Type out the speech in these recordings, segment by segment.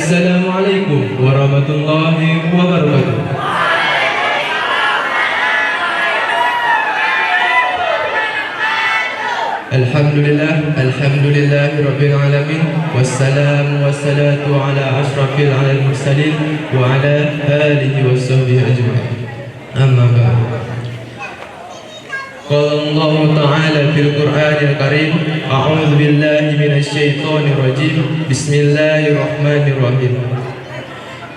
Assalamualaikum warahmatullahi wabarakatuh. Alhamdulillah Rabbil Alamin. Wassalatu ala ashrafil mursalin wa ala alihi wa sahbihi ajma'in. Amma ba'du. Qala Allah Ta'ala fil Qur'anil Karim, a'udzu billahi minasy syaithanir rajim. Bismillahirrahmanirrahim.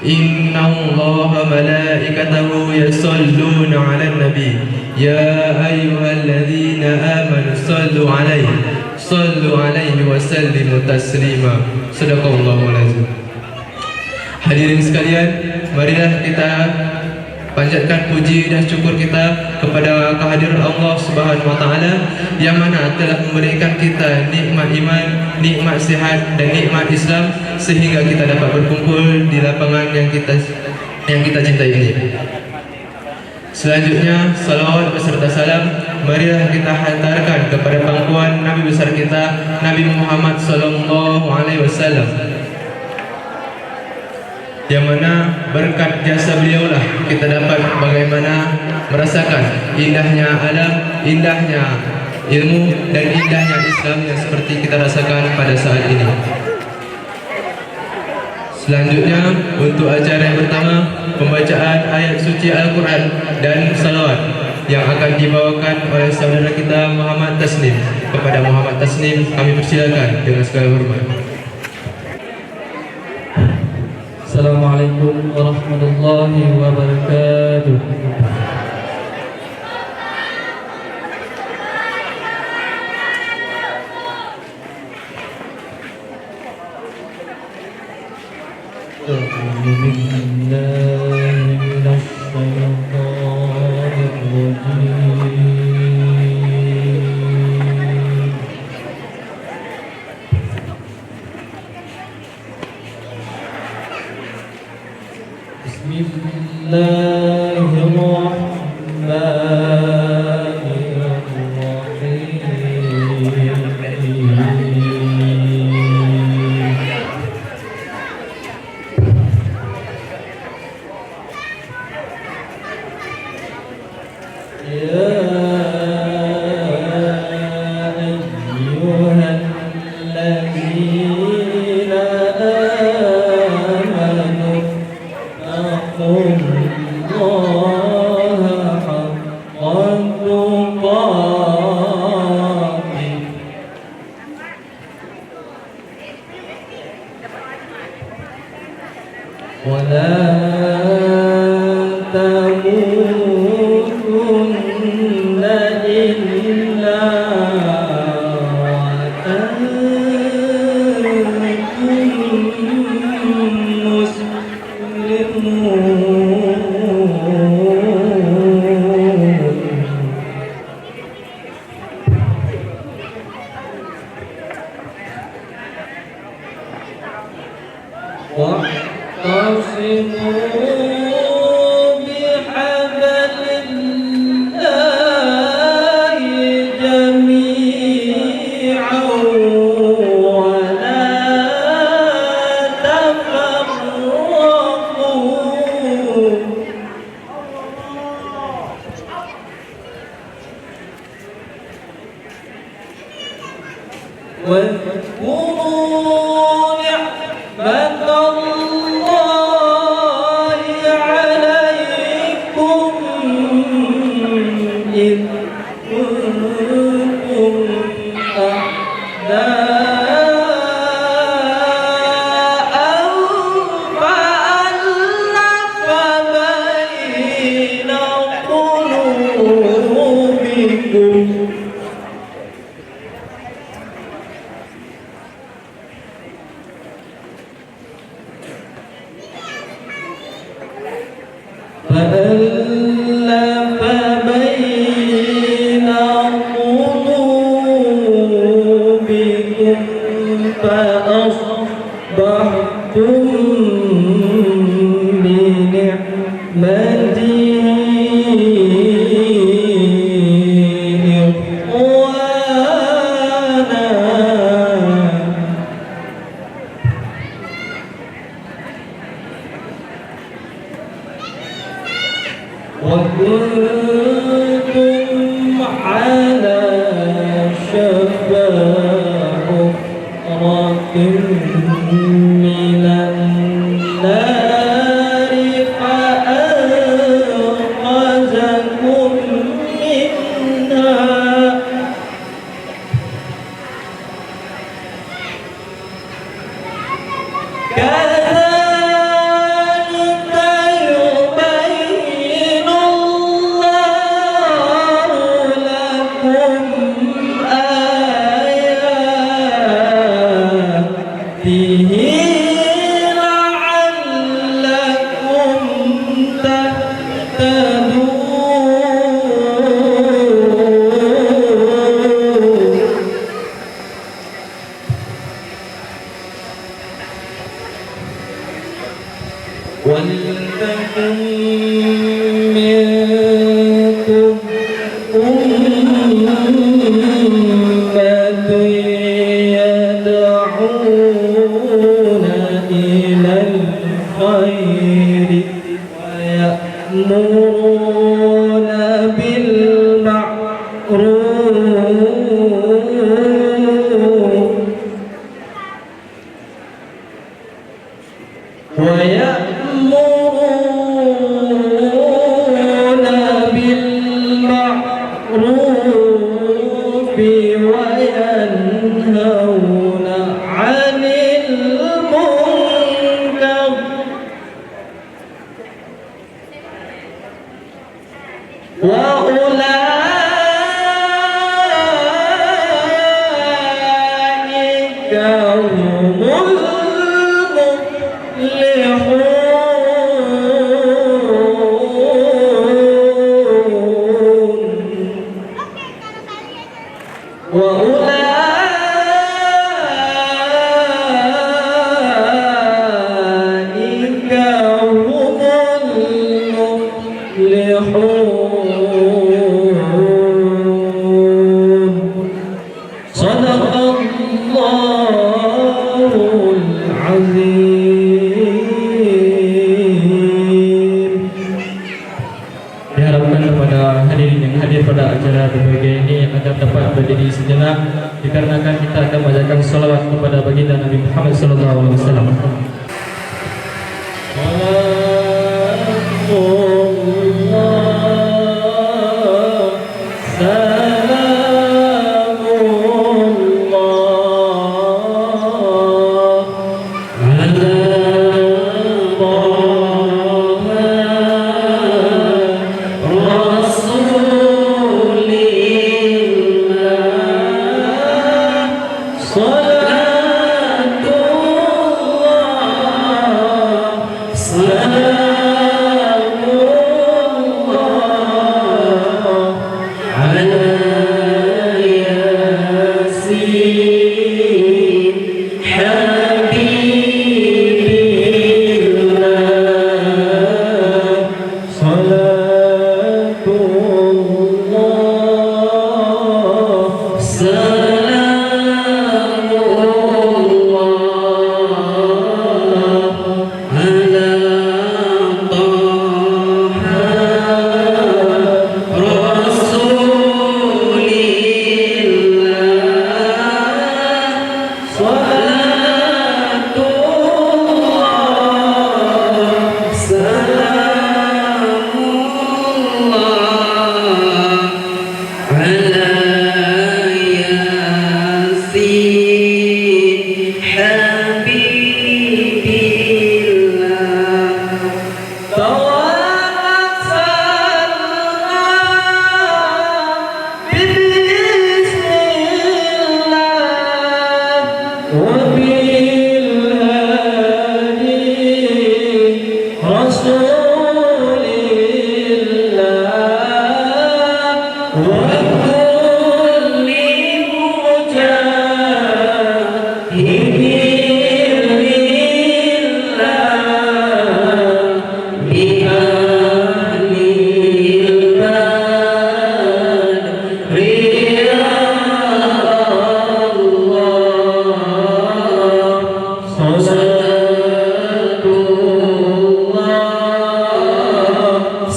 Inna Allaha malaikatahu yusalluna 'alan nabi ya ayyuhalladzina amanu sallu 'alaihi wa sallimu taslima. Shadaqallahul azim. Hadirin sekalian, marilah kita panjatkan puji dan syukur kita kepada kehadiran Allah Subhanahu wa taala yang mana telah memberikan kita nikmat iman, nikmat sihat dan nikmat Islam sehingga kita dapat berkumpul di lapangan yang kita cintai ini. Selanjutnya, salawat beserta salam marilah kita hantarkan kepada pangkuan Nabi besar kita, Nabi Muhammad sallallahu alaihi wasallam, yang mana berkat jasa beliaulah kita dapat bagaimana merasakan indahnya alam, indahnya ilmu dan indahnya Islam yang seperti kita rasakan pada saat ini. Selanjutnya, untuk acara yang pertama, pembacaan ayat suci Al-Quran dan salawat yang akan dibawakan oleh saudara kita Muhammad Tasnim. Kepada Muhammad Tasnim kami persilakan dengan segala hormat. Assalamualaikum warahmatullahi wabarakatuh. وكنتم على شفا حفرة من النار فأنقذكم منها كذلك يبين الله لكم آياته لعلكم تهتدون ولتكن منكم أمة يدعون إلى الخير ويأمرون بالمعروف وينهون عن المنكر وأولئك هم وأولئك هم المفلحون صدق الله العظيم. Diharapkan kepada hadirin yang hadir pada acara berbahagia ini agar dapat berdiri sejenak dikarenakan kita akan membacakan salawat kepada baginda Nabi Muhammad sallallahu alaihi wasallam.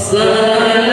Salam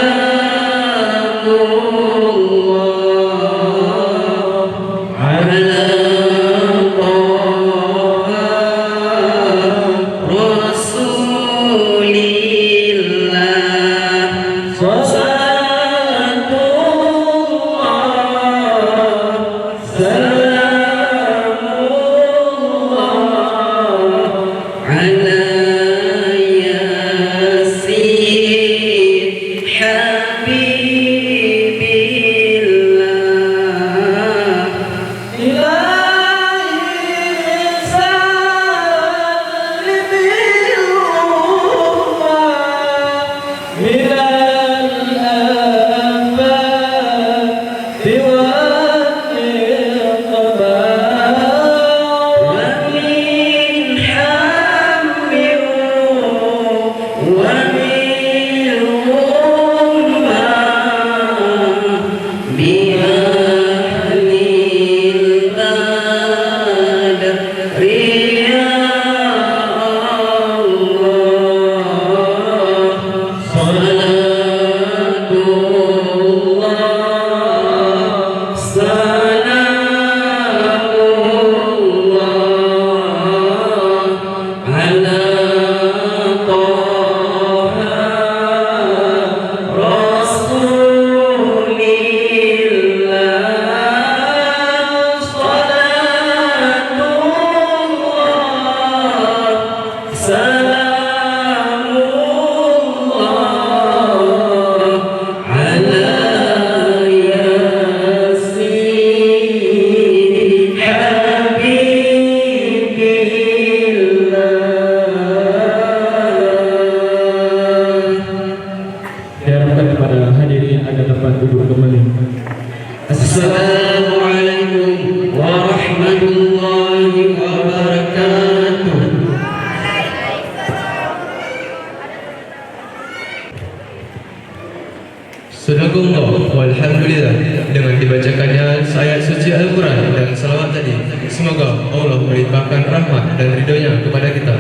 Alhamdulillah dengan dibacakannya ayat suci Al-Quran dan salawat tadi, semoga Allah melimpahkan rahmat dan ridhonya kepada kita.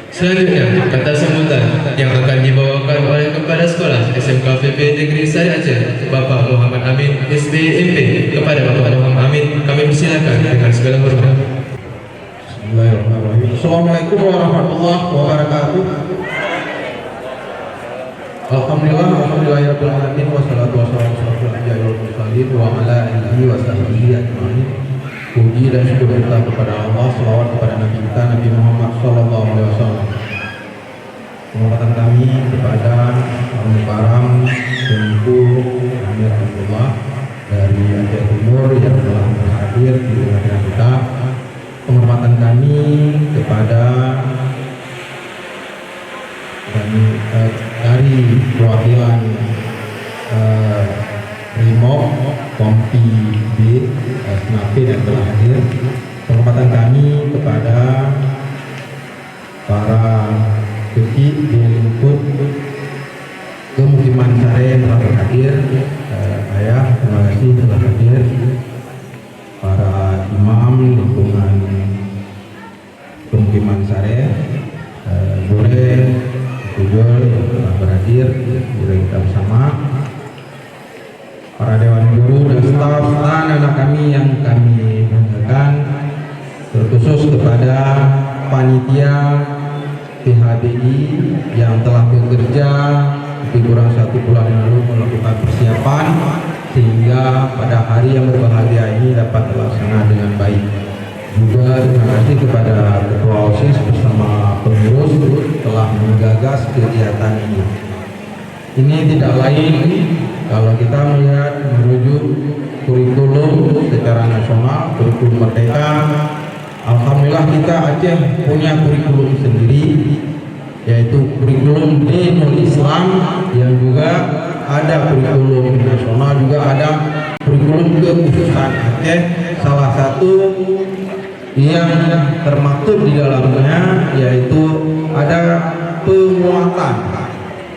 Selanjutnya, kata sambutan yang akan dibawakan oleh Kepala Sekolah SMK PP Negeri Sari Aceh, Bapak Muhammad Amin, SBMP. Kepada Bapak Muhammad Amin, kami persilakan dengan segala hormat. Bismillahirrahmanirrahim. Assalamualaikum warahmatullahi wabarakatuh. Alhamdulillahirabbil alamin wassalatu wassalamu ala mursalin wa ala alihi wa sahbihi ajmain. Puji dan syukur kita kepada Allah, selawat kepada Nabi kita Nabi Muhammad sallallahu alaihi wasallam. Penghormatan kami kepada Al Karam Tunku Amir Abdullah dari Aceh Timur yang telah hadir di tengah kita. Penghormatan kami kepada dari perwakilan Rimob Kompi B Senapi yang telah hadir. Penghormatan kami kepada para kecil di lingkup Kemukiman Sare yang telah berhadir. Ayah, terima kasih telah hadir. Para imam lingkungan Kemukiman Sare, Bure Tujol yang telah berhadir, Bure kita bersama. Para dewan guru dan staf dan anak kami yang kami banggakan, terkhusus kepada panitia PHBI yang telah bekerja lebih kurang 1 bulan yang lalu melakukan persiapan sehingga pada hari yang berbahagia ini dapat terlaksana dengan baik. Juga terima kasih kepada Ketua OSIS bersama pengurus telah menggagas kegiatan ini. Ini tidak lain kalau kita melihat merujuk kurikulum secara nasional, kurikulum merdeka. Alhamdulillah kita Aceh punya kurikulum sendiri, yaitu kurikulum Dinul Islam, yang juga ada kurikulum nasional, juga ada kurikulum kekhususan Aceh. Salah satu yang termaktub di dalamnya yaitu ada penguatan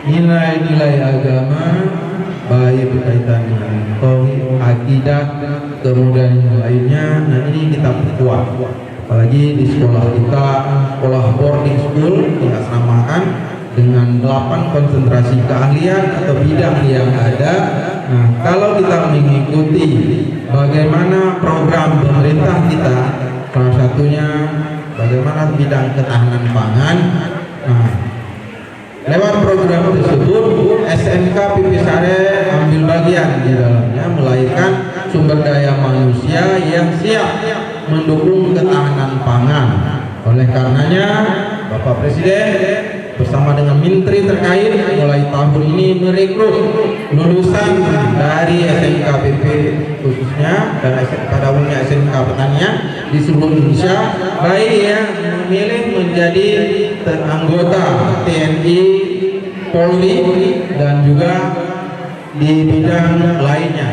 nilai-nilai agama, baik berkaitan dengan tauhid, akidah, kemudian yang lainnya. Nah, ini kita perkuat. Apalagi di sekolah kita, sekolah boarding school diasramakan dengan 8 konsentrasi keahlian atau bidang yang ada. Nah, kalau kita mengikuti bagaimana program pemerintah kita, salah satunya bagaimana bidang ketahanan pangan. Nah, lewat program tersebut SMK PP Sare ambil bagian di dalamnya, melahirkan sumber daya manusia yang siap mendukung ketahanan pangan. Oleh karenanya Bapak Presiden bersama dengan menteri terkait mulai tahun ini merekrut lulusan dari SMK PP khususnya dan pada umumnya SMK Pertanian di seluruh Indonesia, baik yang memilih menjadi anggota TNI, Polri, dan juga di bidang lainnya.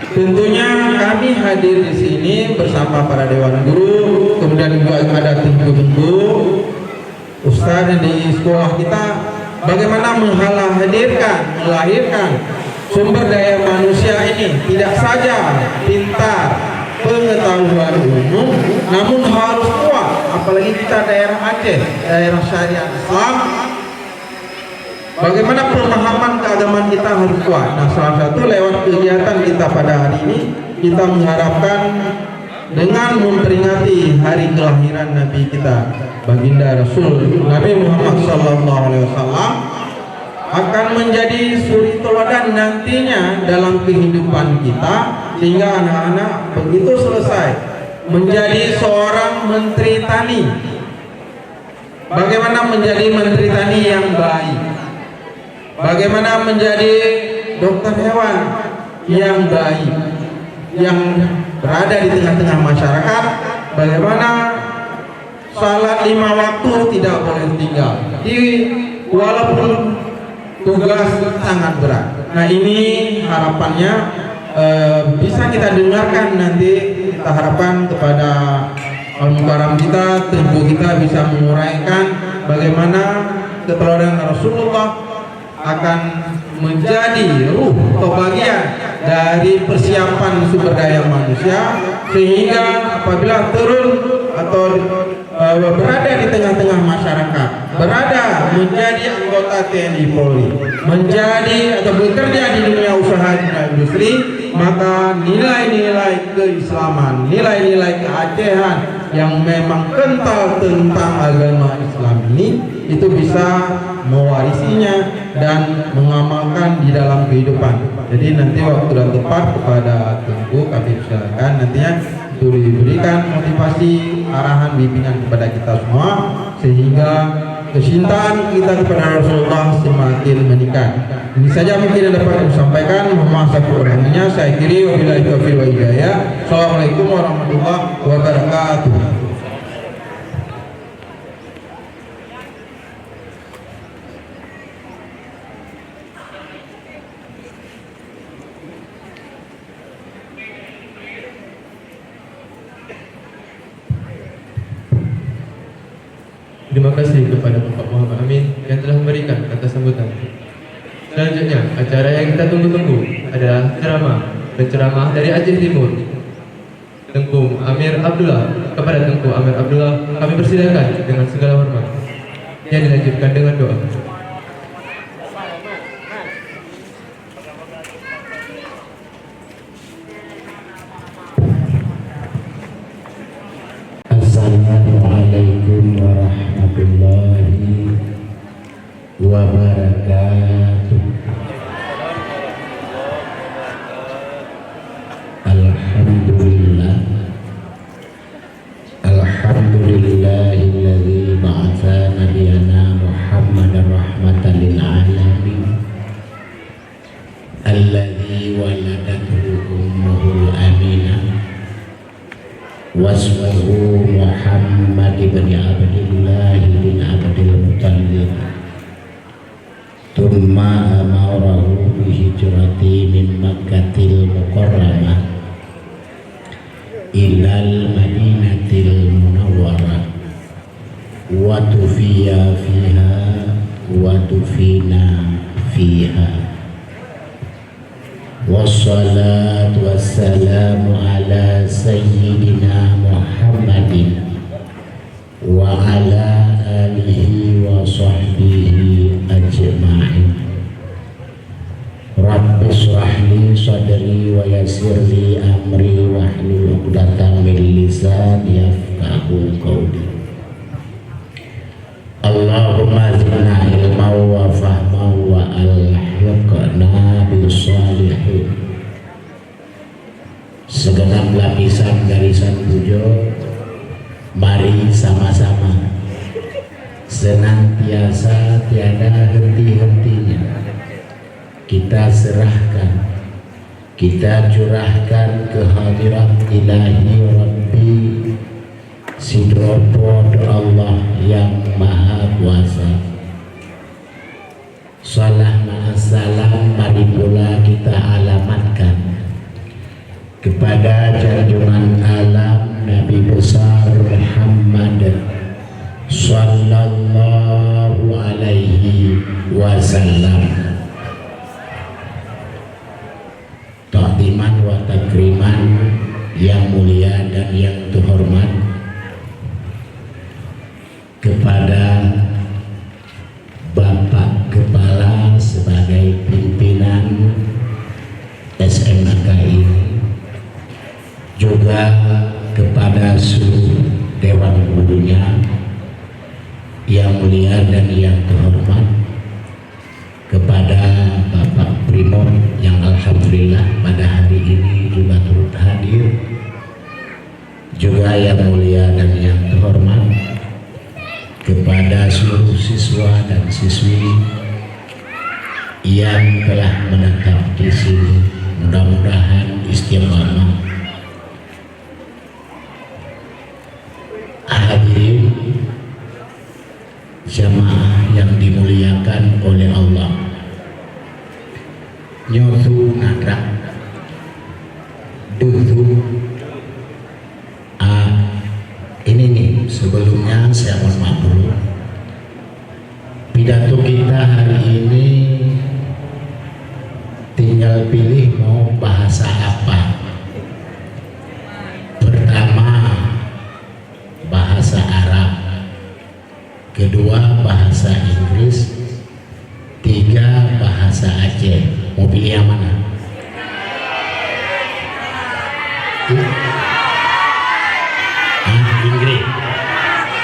Tentunya kami hadir di sini bersama para dewan guru, kemudian juga ada tengku-tengku ustaz di sekolah kita, bagaimana melahirkan sumber daya manusia ini tidak saja pintar, pengetahuan umum, namun harus kuat. Apalagi kita daerah Aceh, daerah syariat Islam, bagaimana pemahaman keagamaan kita harus kuat. Nah, salah satu lewat kegiatan kita pada hari ini, kita mengharapkan dengan memperingati hari kelahiran Nabi kita, baginda Rasul Nabi Muhammad SAW, akan menjadi suri teladan nantinya dalam kehidupan kita, sehingga anak-anak begitu selesai menjadi seorang menteri tani, bagaimana menjadi menteri tani yang baik, bagaimana menjadi dokter hewan yang baik, yang berada di tengah-tengah masyarakat, bagaimana salat 5 waktu tidak boleh tinggal, walaupun tugas sangat berat. Nah, ini harapannya bisa kita dengarkan nanti. Kita harapkan kepada Al-Mukarram kita, tentu kita bisa menguraikan bagaimana keteladanan Rasulullah, akan menjadi ruh atau bagian dari persiapan sumber daya manusia, sehingga apabila turun atau berada di tengah-tengah masyarakat, berada menjadi anggota TNI Polri, menjadi atau bekerja di dunia usaha dan industri, maka nilai-nilai keislaman, nilai-nilai keacehan yang memang kental tentang agama Islam ini itu bisa mewarisinya dan mengamalkan di dalam kehidupan. Jadi nanti waktu dan tepat kepada Tengku kami silakan nantinya untuk diberikan motivasi, arahan, bimbingan kepada kita semua, sehingga kecintaan kita kepada Rasulullah semakin meningkat. Ini saja mungkin yang dapat kami sampaikan. Mohon maaf kekurangannya. Saya kiri wabillahi taufiq wal hidayah. Assalamualaikum warahmatullahi wabarakatuh. Terima kasih kepada Bapak Muhammad Amin yang telah memberikan kata sambutan. Selanjutnya, acara yang kita tunggu-tunggu adalah penceramah dari Aceh Timur, Tengku Amir Abdullah. Kepada Tengku Amir Abdullah, kami persilakan dengan segala hormat. Yang dilanjutkan dengan doa. Assalamualaikum warahmatullahi wabarakatuh. Alhamdulillahilladzi ba'atsa nabiyana Muhammadan rahmatan lil alamin, alladzi waladathu ummuhul aminah, wasmuhu Muhammad ibn Abdillah bin Abdil Muttalib, thumma amarahu bihijrati min Makkatil Mukarramah ilal Madinatil Munawwarah, wa tufiya fiha wa tufina fiha. Wassalatu wassalamu ala sayyidina Muhammadin wa ala alihi wa sahbihi ajma'in. Rabbi shrah li sadri wa yassir li amri wa hlul 'uqdatam min lisani yafqahu qawli. Allahumma zidna ilman wa fahman wa alhiqna bis salihin. Segenap lapisan garisan pujo, mari sama-sama senantiasa tiada henti-hentinya kita serahkan, kita curahkan ke hadirat ilahi Rabbi Sidropod Allah yang Maha Kuasa. Salam ma'assalam mari pula kita alamatkan kepada junjungan alam Nabi besar Muhammad sallallahu alaihi wasallam. Takdiman wa takriman yang mulia dan yang terhormat kepada Bapak Kepala sebagai pimpinan SMK ini, juga kepada seluruh Dewan Gurunya yang mulia dan yang terhormat, kepada Bapak Primot yang alhamdulillah pada hari ini juga turut hadir, juga yang mulia dan yang terhormat, kepada seluruh siswa dan siswi yang telah menetap di sini, mudah-mudahan istiqamah. Hadirin jamaah yang dimuliakan oleh Allah, nyotu nadrak dudu ini nih, sebelumnya saya mohon maaf dulu, pidato kita hari ini pilih mau bahasa apa? Pertama bahasa Arab, kedua bahasa Inggris, tiga bahasa Aceh. Mau pilih yang mana?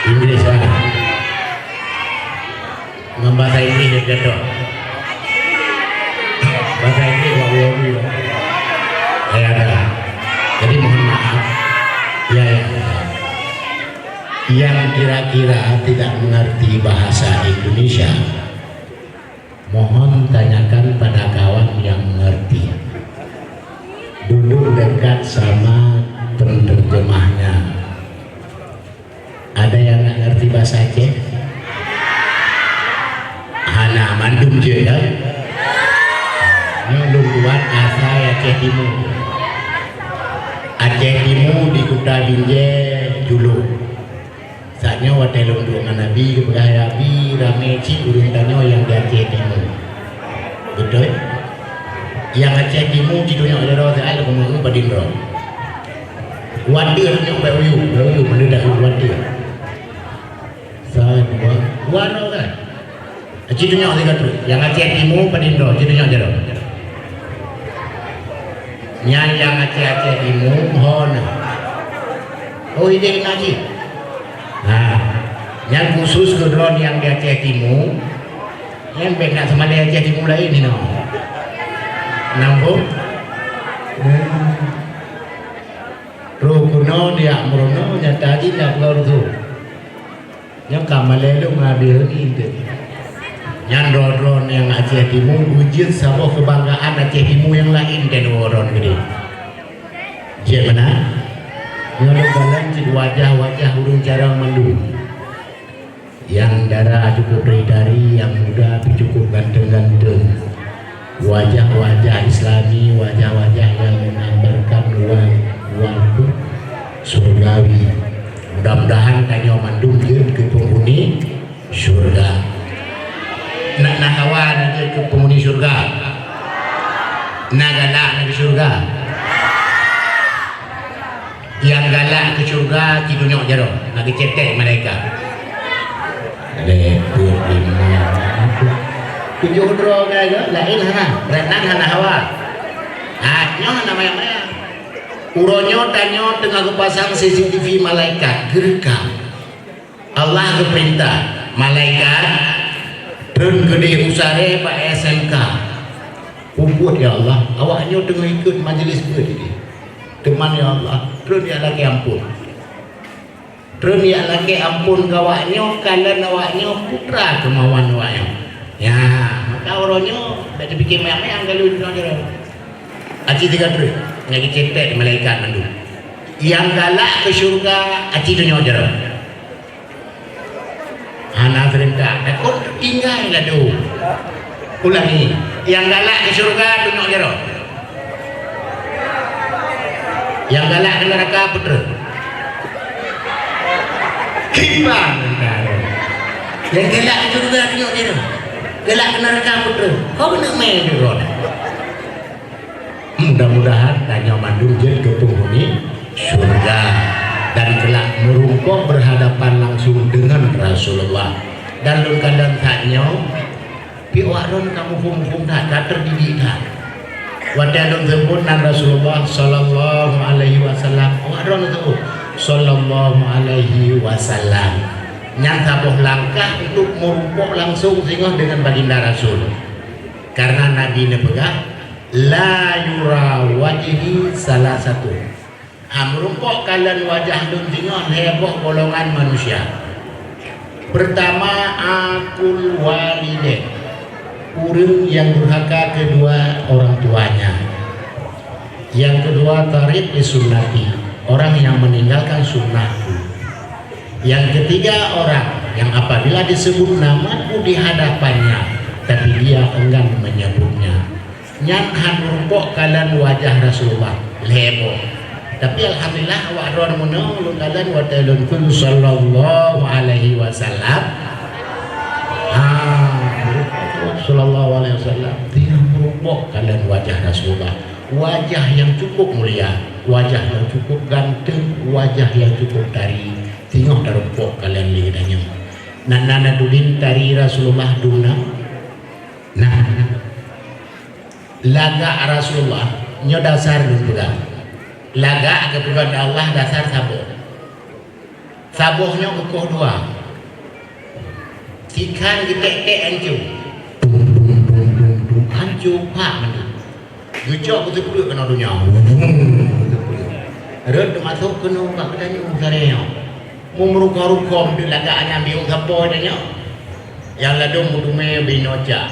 Inggris mana? Bahasa Inggris ya toh. Bahasa Inggris wawi. Ya ada. Jadi mohon maaf. Ya. Yang kira-kira tidak mengerti bahasa Indonesia, mohon tanyakan pada kawan yang mengerti. Duduk dekat sama penerjemahnya. Ada yang nggak ngerti bahasa Aceh? Hana mandum je ya. Ini tuan asal Aceh Timur. Aceh Timur di Kuta Binjai dulu. Saatnya waktu londongan Nabi kepada Nabi ramai cik urung tanya yang di Aceh Timur. Betul? Yang Aceh Timur di dunia ada roh saya lalu mengenai Padindro. Wadir yang bayu mendadak wadir. Saya buat kan? Aceh dunia ada tu. Yang Aceh Timur Padindro, Aceh dunia ada roh. Yang Aceh Timur Hona. Oh ini ngaji. Nah, yang khusus ke drone yang di Aceh Timur, yang beda sama di Aceh Timur lain ni no. Nampak? Rukuno dia merono nyata aja nak keluar tu. Yang kamalelu ngambil ni tu. Yang drone yang Aceh Timur wujud sebuah kebanggaan Aceh Timur yang lain dan orang gede. Cik mana? Yang dalam wajah-wajah urung jarang mandu. Yang darah cukup dari yang muda tapi cukup ganteng-ganteng. Wajah-wajah Islami, wajah-wajah yang menggambarkan wajah surgawi. Mudah-mudahan tanya mandum dia ke penghuni surga. Nak hawan dia ke penghuni surga. Nak galak nak ke surga. Yang galak ke surga di dunia jaro nak dicetek mereka. Lepur lima. Tujuh dro kan lain hana, renan hana hawa. Nyo nama yang mana? Uronyo tanyo tengah kepasang CCTV malaikat gerekam. Allah keperintah malaikat turun gede usare Pak SMK. Puput ya Allah, awaknya tengah ikut majlis ini. Teman ya Allah, terus dia lagi ampun. Terus dia lagi ampun kawaknya, kalian awaknya putra kemauan awaknya. Ya, maka orangnya dah dipikir mayang-mayang kalau di sana. Aci tiga terus, lagi cetek malaikat mandu. Yang galak ke surga, aci dunia jero. Anak perintah, takut tinggal lah tu. Ulangi, yang galak ke surga dunia jero. Yang galak ke neraka putra. Kipan yang galak ke surga tengok dia tu. Galak ke neraka putra. Kau nak main di roda. Mudah-mudahan tanya mandum je ke penghuni surga dan kelak merumpok berhadapan langsung dengan Rasulullah. Dan lu kadang tanya, piwaron kamu fum tak terdidik tak? Wadalun sebutan Rasulullah sallallahu alaihi wasallam. Wadalun sebut sallallahu alaihi wasallam. Nyata boh langkah untuk merumpok langsung sehingga dengan baginda Rasul. Karena Nabi ne pegang la yura wajhi salah satu. Merumpok kalian wajah dun sehingga heboh golongan manusia. Pertama akul walidain. Urang yang durhaka kedua orang tuanya. Yang kedua tarik disunnati, orang yang meninggalkan sunnahku. Yang ketiga orang yang apabila disebut namaku di hadapannya tapi dia enggan menyebutnya. Nyanghan rumpok kalian wajah Rasulullah lebo. Tapi alhamdulillah wa ron munul kalian wa ta'alun sallallahu alaihi wasallam. Sallallahu alaihi wasallam dia merumpok kalian wajah Rasulullah, wajah yang cukup mulia, wajah yang cukup ganteng, wajah yang cukup tari. Tengok darupok kalian liganya. Nana dulin tari Rasulullah duna. Nah, laga Rasulullah nyo dasar dulu pegang. Laga ke pegang Allah dasar sabuh. Sabuhnya kukuh dua. Ikan getek-tek hancur. Hancur pak mana. Gejok betul-betul kena dunia. Red masuk kena kat katanya usaranya. Memeruka-rukom di lagaan Nabi Usapa tanya. Yang ladung mudume binoja.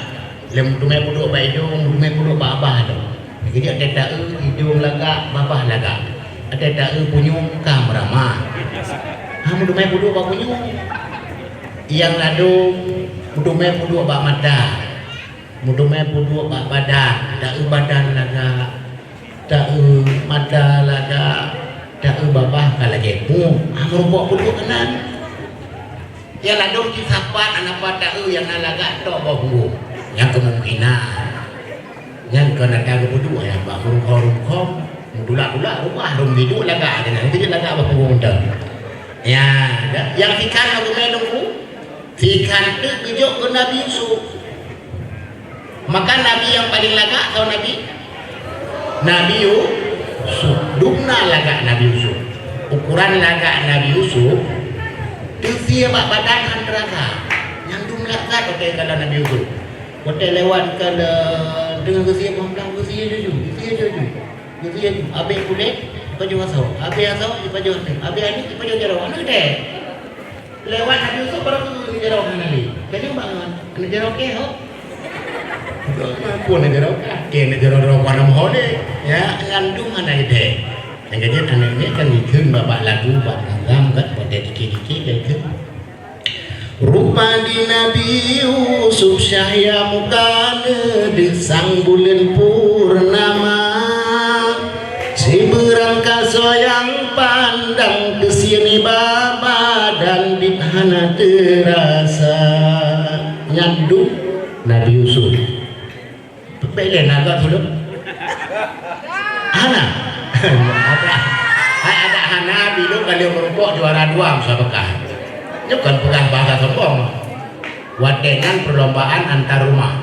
Lem mudume puduk baidung, mudume puduk babah tu. Jadi ada tak hidung laga, babah laga. Ada tak punyung kamrama. Mudume puduk ba punyung. Yang ladung mudume puduk ba mata. Mudume puduk ba badan, tak badan laga. Tak mata laga. Tak babah kala gepu. Merubah puduk kanan. Yang ladung disapat anak pada yang nalaga tok bahu. Yang kemungkinan yang kena tahu puduk ya ba rungkong dula-dula rumah rum hidup laga ada nanti dia laga apa pun ya yang ikan aku menunggu ikan tu tujuk ke Nabi Yusuf. Maka Nabi yang paling laga atau Nabi Yusuf dumna laga Nabi Yusuf. Ukuran laga Nabi Yusuf dia badan neraka yang dum laga pakai kalau Nabi Yusuf. Hotel lewat kalau dengan kesia mampu kesia jujur. Habis kulit baju asal, habis asal di baju ni, habis ni di baju jarau. Anak deh. Lewat Nabi Yusuf baru tu jarau ni. Jadi bangun, anak jarau ke ho? Pun anak jarau ke, anak jarau warna mohon ya ngandung anak deh. Yang jadi anak ni kan ikut bapak lagu, bapak ngam kan, pada dikit-dikit lagi. Rupa di Nabi Yusuf syahya mukana desang bulan purnama. Si berangkasa yang pandang ke sini baba dan bidhana terasa. Nyandu Nabi Yusuf. Belen agak dulu. Hana. Ada Hana bilu kalau merupuk juara 2 musabakah. Ini bukan pegang bahasa sombong. Wadengan perlombaan antar rumah.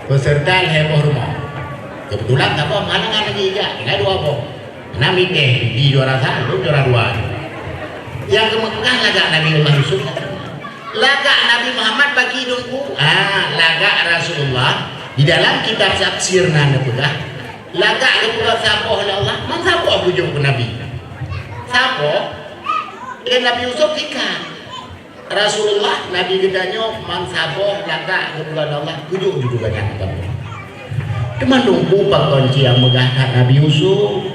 Peserta heboh rumah. Kebetulan tak apa malangan lagi aja. Tinggal 2 apa. Nabi deh di juara 1, juara 2. Yang kemegang laga Nabi Allah Yusuf. Laga Nabi Muhammad bagi hidungku. Laga Rasulullah di dalam kitab tafsir nana pegang. Laga kepada sapoh Allah. Man sapoh bujuk ke Nabi. Sapoh Nabi Yusuf ikan Rasulullah Nabi gedanya mansaboh laga kebulan Allah kujuk juga banyak kamu teman nunggu pak kunci yang megah Nabi Yusuf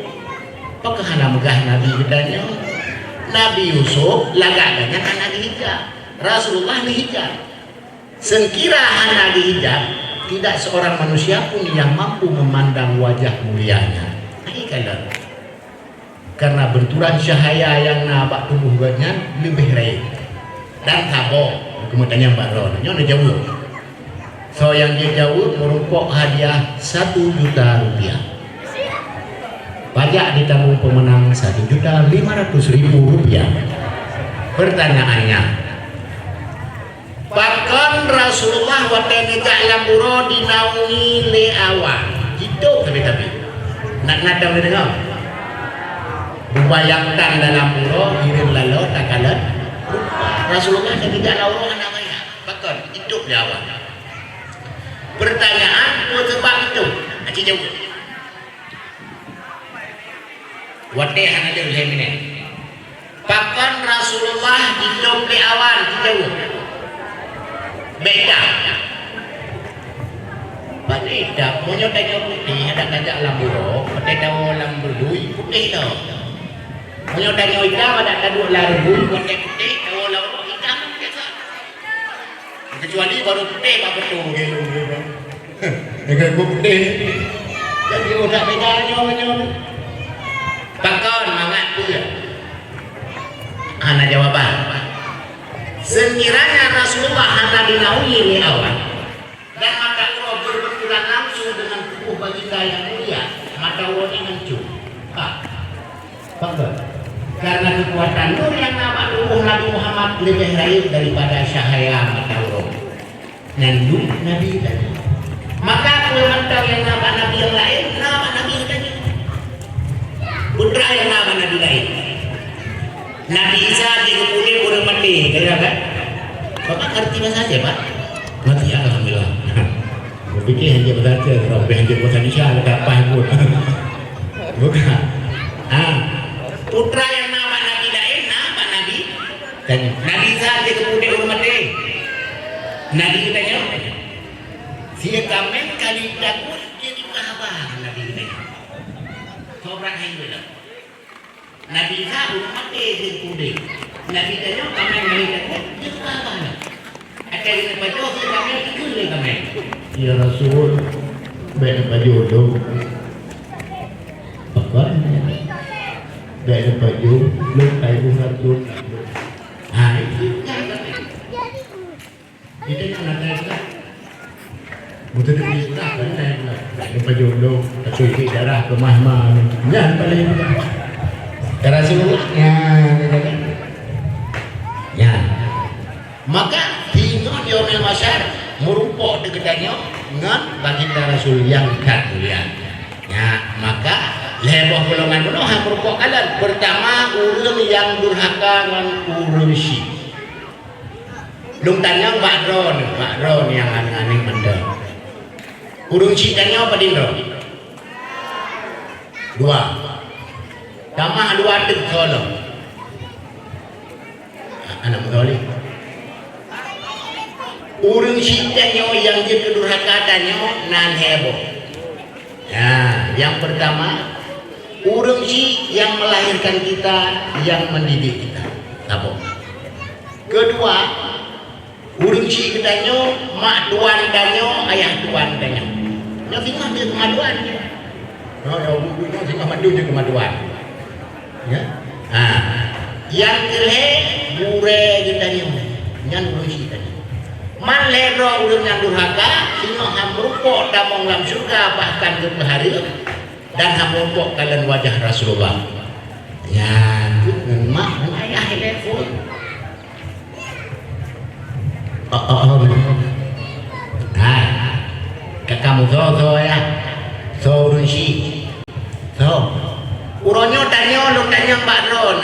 pakahana megah Nabi gedanya Nabi Yusuf laga banyak anak hijab Rasulullah ni hijab sengkira anak hijab tidak seorang manusia pun yang mampu memandang wajah mulianya kalau karena benturan cahaya yang nampak tubuh badannya lebih raih dan tabok kemudian yang baru nyonya jauh so yang dia jauh merupakan hadiah 1 juta rupiah pajak ditanggung pemenang 1.500.000 rupiah. Pertanyaannya bahkan Rasulullah watene jak lamburo dinaungi le awan itu tapi nak nadam dengar membayangkan dalam pulau hirin lalu tak kalah Rasulullah tidak lalu anak banyak bahkan hidup di awal. Pertanyaan sebab itu aci jauh wate hana jauh ini bahkan Rasulullah hidup di awal jauh beda beda punya tanya putih ada kajak lamburo ada tahu lambului putih tau punya tanya hitam ada kaduk larbu warna putih tahu larbu hitam biasa kecuali baru putih apa betul gitu dengan putih jadi udah bedanya bakal mangat pula anak jawaban sekiranya Rasulullah hana dinaungi di awal dan mata bersentuhan langsung dengan tubuh baginda yang mulia, mata woni hancur. Bangga. Karena kekuatan nur yang nampak tubuh Nabi Muhammad lebih raib daripada cahaya matahari. Dan nur Nabi tadi. Maka mantau yang nampak Nabi yang lain, nampak Nabi tadi. Putra yang nampak Nabi lain. Nabi Isa di kemudian udah mati, kira kan? Bapak ngerti bahasa aja, Pak? Ngerti, alhamdulillah. Gue pikir hanya berbaca, Rabbi hanya bahasa Isya, ada apa pun. Bukan. Putra yang nama Nabi lain, nama Nabi. Dan Nabi Isa di kemudian udah mati. Nabi kitanya, siya kamen kali takut jadi kahabahan Nabi kitanya. Sobrang hingga. Nabi Isa udah mati di kemudian. Nabi kitanya kamen kali takut jadi kahabahan. Akan dibaca si kami itu le kami. Ya Rasul, beda baju dong. Apa? Beda baju, lu kayak bunga tuh. Ah itu kan. Itu yang nanti. Betul betul kan? Beda baju dong. Cuci darah kemah-mah. Jangan paling. Rasulullah ya. Maka Yomil Masyar merupuk deketannya dengan baginda Rasul yang mulia. Ya, maka leboh golongan menuha merupuk kalian. Pertama urun yang durhaka dengan urun si. Lung tanya Bakron yang aneh-aneh mendem. Urun si tanya apa dindro? Dua. Tamah dua dek solo. Anak muda urung cintanyo yang kedurhakatannya nan heboh. Nah, yang pertama urung si yang melahirkan kita, yang mendidik kita. Apa? Kedua, urung si kedanyo mak tuan danyo, ayah tuan danyo. Yang singah dia kemaduan. Oh, ya bukunya singah madu dia kemaduan. Ya. Nah, yang kelhe bure kedanyo, yang urung si tadi. Man ledro ulun yang durhaka sino hamrupok damong lam surga bahkan ke hari dan hamrupok kalian wajah Rasulullah ya dengan mak dan ayah telepon nah kamu so ya so urunsi so uronyo tanyo lu tanyo Mbak Ron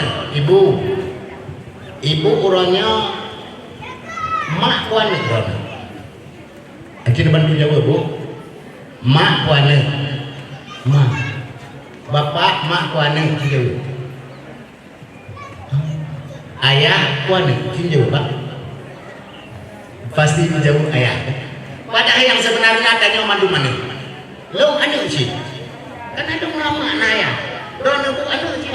ibu uronyo mak kuane Ron. Akhirnya bantu jawab bu. Mak kuane. Mak. Bapak mak kuane jawab. Ayah kuane jawab pak. Pasti jawab ayah. Padahal yang sebenarnya tanya mandu mana? Lo anu sih. Kan ada nama ayah. Ron bu anu sih.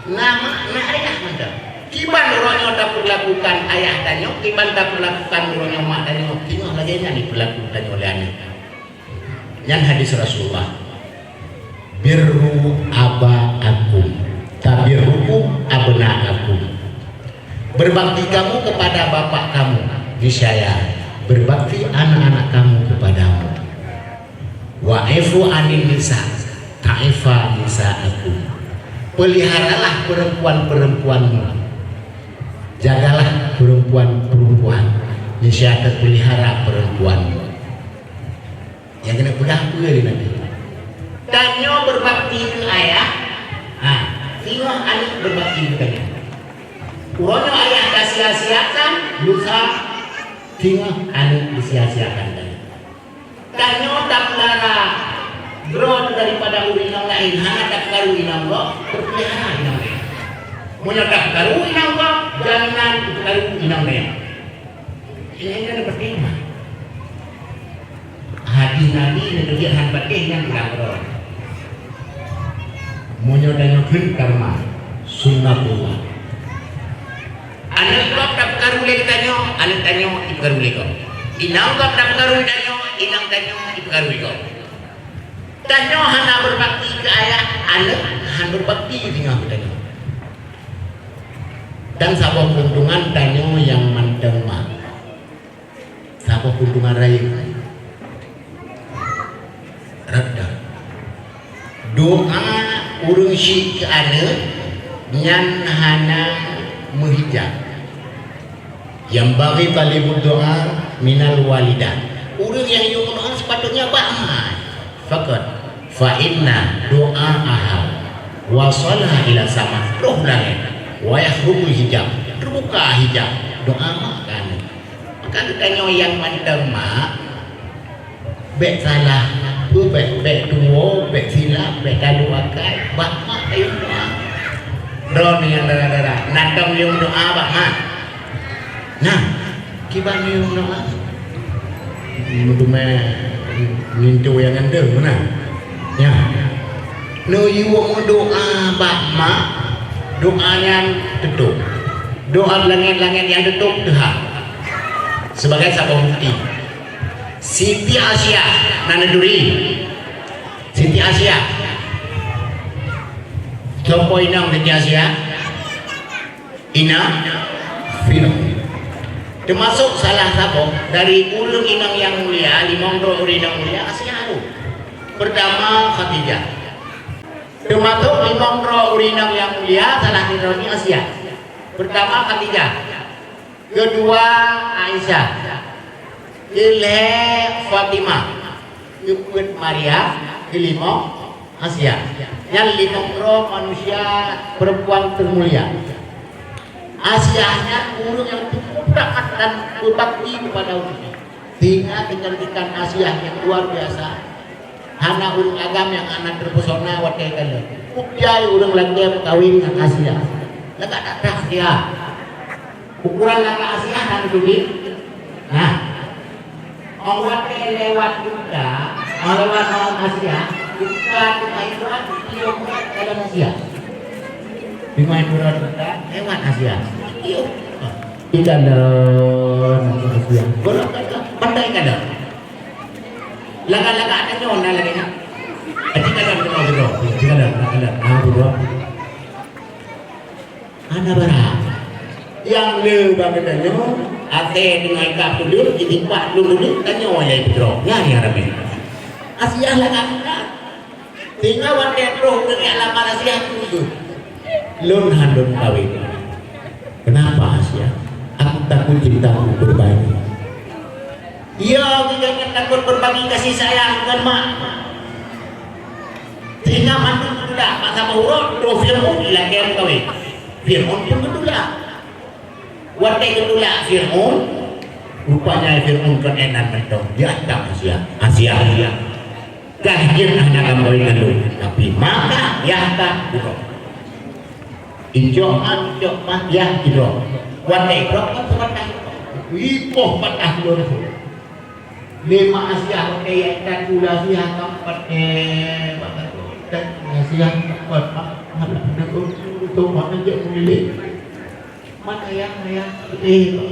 Nama ayah mana? Kiban rohnya tak perlakukan ayah danyo, kiban tak perlakukan rohnya mak danyo, kino lagi yang diperlakukan oleh anak. Yang hadis Rasulullah, birru abaakum, tabirrukum abnaakum. Berbakti kamu kepada bapak kamu, niscaya berbakti anak-anak kamu kepadamu. Wa'ifu anin nisa, ta'ifa nisa'akum. Peliharalah perempuan-perempuanmu. Jagalah perempuan-perempuan, niscaya terpelihara perempuan. Yang kena pegang dia nanti. Danyo berbakti ke ayah, tengok anak berbakti ke danyo. Uronya ayah dah sia-siakan, lusa tengok anak disia-siakan danyo. Danyo tak pelara drone daripada urinang lain, hanya tak karu inang lo, terpelihara inang lain. Punya tak karu inang lo, jaminan karu inang lain. Ini kan pertama. Hati Nabi menjadi hanbatih yang dilakon. Punya danyo karma sunnatullah. Anak kau tak karu lagi danyo, anak danyo itu karu lagi. Inang kau tak karu danyo, inang danyo itu karu lagi. Danyo hanya berbakti ke ayah, anak hanya berbakti dengan danyo. Dan sabah keuntungan danyo yang mandang mak, sabah keuntungan raya. urang syik ke ana nyan hana menghijab yang bagi talibul doa minal walidah. Urang yang doa sepatutnya ba'ma fakat fa inna doa ahal wasalah ila sama roh langit wa yahrumul hijab terbuka hijab doa makan maka ditanya yang mandang mak bek salah bek duo bek silap bek dalu akai bak mak ayun doa drone yang darah nadang yung doa bak mak nah kiban yung doa mudume mintu yang anda mana ya no iwo doa bak mak doanya tutup doa langit-langit yang tutup Tuhan sebagai sabung bukti Siti Asia nanaduri Siti Asia Sopo inang Siti Asia ina film termasuk salah satu dari ulun inang yang mulia limong roh inang mulia Asia pertama Khadijah termasuk limong roh inang yang mulia salah satu Asia pertama Khadijah kedua Aisyah kele Fatimah keempat Maria kelima Asia yang limong roh manusia perempuan termulia Asianya urung yang cukup taat dan berbakti kepada umatnya hingga kecantikan Asia yang luar biasa hana urung agam yang anak terpesona watai kala ukjai urung lagi kawin dengan Asia lega tak dia ukuran laka Asia dan duit nah orang lewat juga lewat orang Asia kita kaitan dia buat dalam Asia dimain berat kita lewat Asia yuk kita dalam Asia boleh pandai kada laga-laga ada nyona lagi nak kita dalam bro kita dalam bro ada barang yang le bagainya ate dengan kap dulu ditimpa dulu tanya oleh bro nyari arabe Asia laga tinggal wanita roh dengan lama Asia itu lon handon kawin kenapa Asia aku takut cintamu berbagi iya kita takut berbagi kasih sayang kan mak tinggal mantu sudah mak sama urut roh Fir'aun lagi yang kawin Fir'aun pun kedua wanita kedua Fir'aun rupanya Fir'aun kan enak mentong di atas Asia kahjin anak kamboi dulu tapi maka yang tak buruk Ijoan ya ijo. Wanai berapa patah? Ipoh patah dulu. Lima Asia kaya dan gula Asia keempat dan Asia keempat itu mana je milik mana yang hanya ido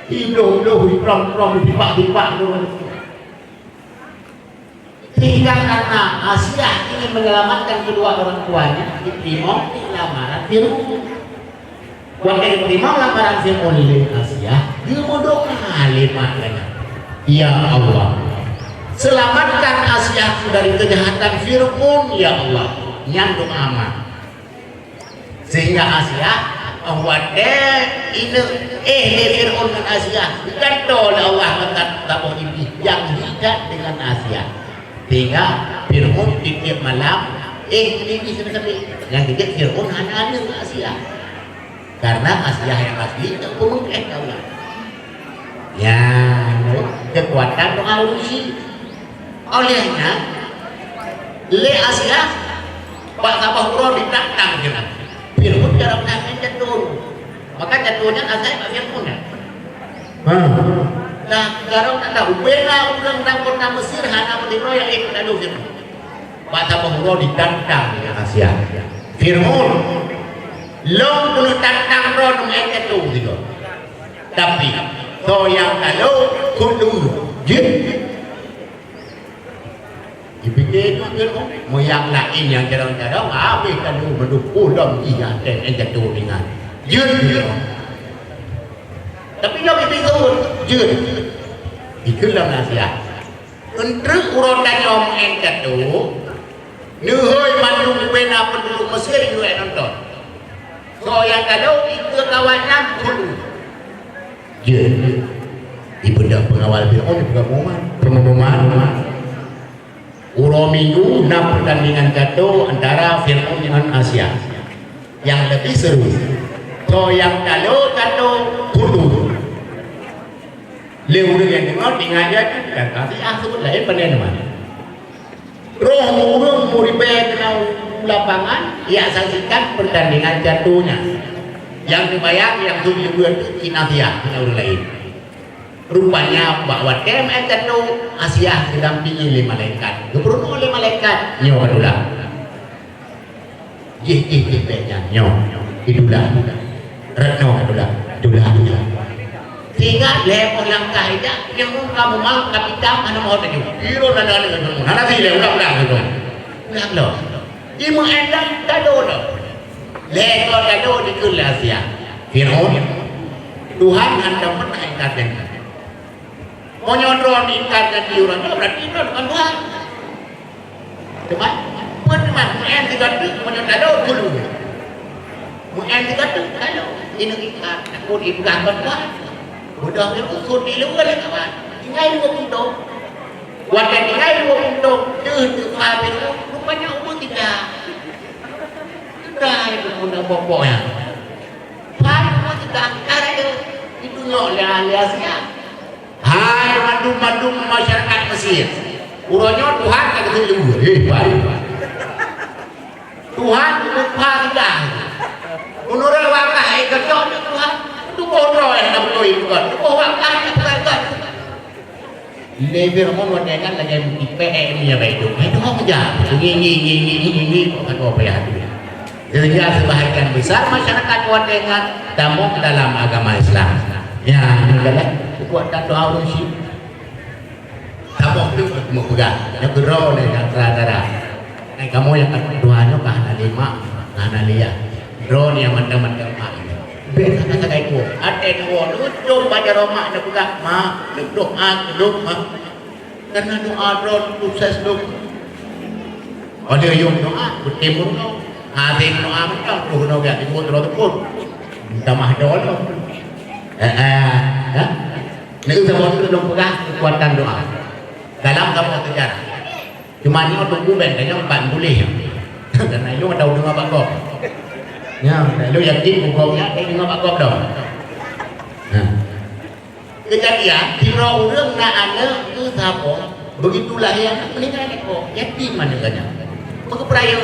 hiprong tipak dulu. Sehingga karena Asia ingin menyelamatkan kedua orang tuanya diterima lamaran Fir'aun waktu diterima lamaran Fir'aun oleh Asia dia berdoa makanya ya Allah selamatkan Asia dari kejahatan Fir'aun ya Allah yang doa aman sehingga Asia ini Fir'aun dan Asia dikata oleh Allah mentabah ini yang hidup dengan Asia sehingga Fir'aun tiap malam ini sampai yang tiap Fir'aun hanya Asia karena Asia yang asli tak pemungkit Allah ya kekuatan doa Rusi olehnya le Asia Pak Sabah Uro ditantang Fir'aun jarang akan jatuh maka jatuhnya Asia Pak Fir'aun nah, sekarang tak tahu. Bela undang kota Mesir hanya meniro yang ikut lalu Fir'aun. Pak Sabah ditantang dengan Asia. Fir'aun, long penuh tantang roh mengenai itu gitu. Tapi, so yang kalau kudu jin. Dipikir itu Fir'aun, moyang lain yang jarang-jarang habis kalau mendukung dom iya dan jatuh dengan jin. Tapi yang itu jin. Itulah Asia. Untuk urutan om engkau Nuhoi mandung pena penduduk Mesir juga nonton. So yang kalau itu kawanan dulu. Ya, ibu dah pengawal Fir'aun juga pengumuman. Uro minggu nak pertandingan jatuh antara Fir'aun dengan Asia. Yang lebih seru. So yang kalau jatuh dulu. Leu dengan dengar tinggal aja dan kasih sebut lain pada nama. Roh murung muribe kenal lapangan, ia saksikan pertandingan jatuhnya. Yang dibayang yang tujuh bulan itu Cinatia, orang lain. Rupanya bahwa tem jatuh Asia didampingi oleh malaikat. Dipenuhi oleh malaikat, nyawa dulang. Behnya nyawa, idulang. Retno dulang, dulangnya. Sehingga lepas langkah itu, yang kamu mau kapitan mana mau tadi. Hero dan ada dengan mana sih ulang gitu. Ulang loh. Ibu endang tado loh. Lepas tado di Asia. Fir'aun. Tuhan anda pernah ingkatkan. Mau nyodron ingkatkan di orang itu berarti itu bukan Tuhan. Cuma, teman-teman, yang tiga itu mau tado dulu. Mau yang tiga itu kalau ini ikat, takut ibu gambar Tuhan. Mudah itu sudi lu kan kawan. Tinggal dua pintu. Wadah tinggal dua pintu. Itu habis rupanya umur tidak. Tidak itu mudah pokoknya. Hari umur tidak. Karena itu nyok aliasnya. Hai madu masyarakat Mesir. Urutnya Tuhan kata tu lu. Baik. Tuhan lupa tidak. Menurut wakah kerja Tuhan. Itu bodoh yang nak boleh itu kan. Oh, wakah yang kan. Lebih ramai wanita lagi IPM ya baik itu. Itu apa aja? Ini kan apa ya itu. Sehingga sebahagian besar masyarakat wanita tamu dalam agama Islam. Ya, ini adalah kekuatan doa worship. Tamu itu mau pegang. Yang kedua nih yang terakhir. Kamu yang doanya kahana lima, kahana liya. Drone yang mantap-mantap mak. Beda kata itu. Ada dua lucu baca Roma nak buka mak, doa mak. Karena doa drone sukses dok. Ada yang doa bertimur dok. Ada doa macam tu kena biar timur terus pun. Tambah doa. Ni zaman tu dok pegang kekuatan doa. Dalam kamu sejarah. Cuma ni untuk buben kayaknya 4 boleh. Karena itu ada dengar bakok. Ya, lu yakin hukumnya kayak dengar bakok dong. Kejadian kira orang nak anak ke siapa begitulah yang meninggal kok yatim mana katanya. Maka peraya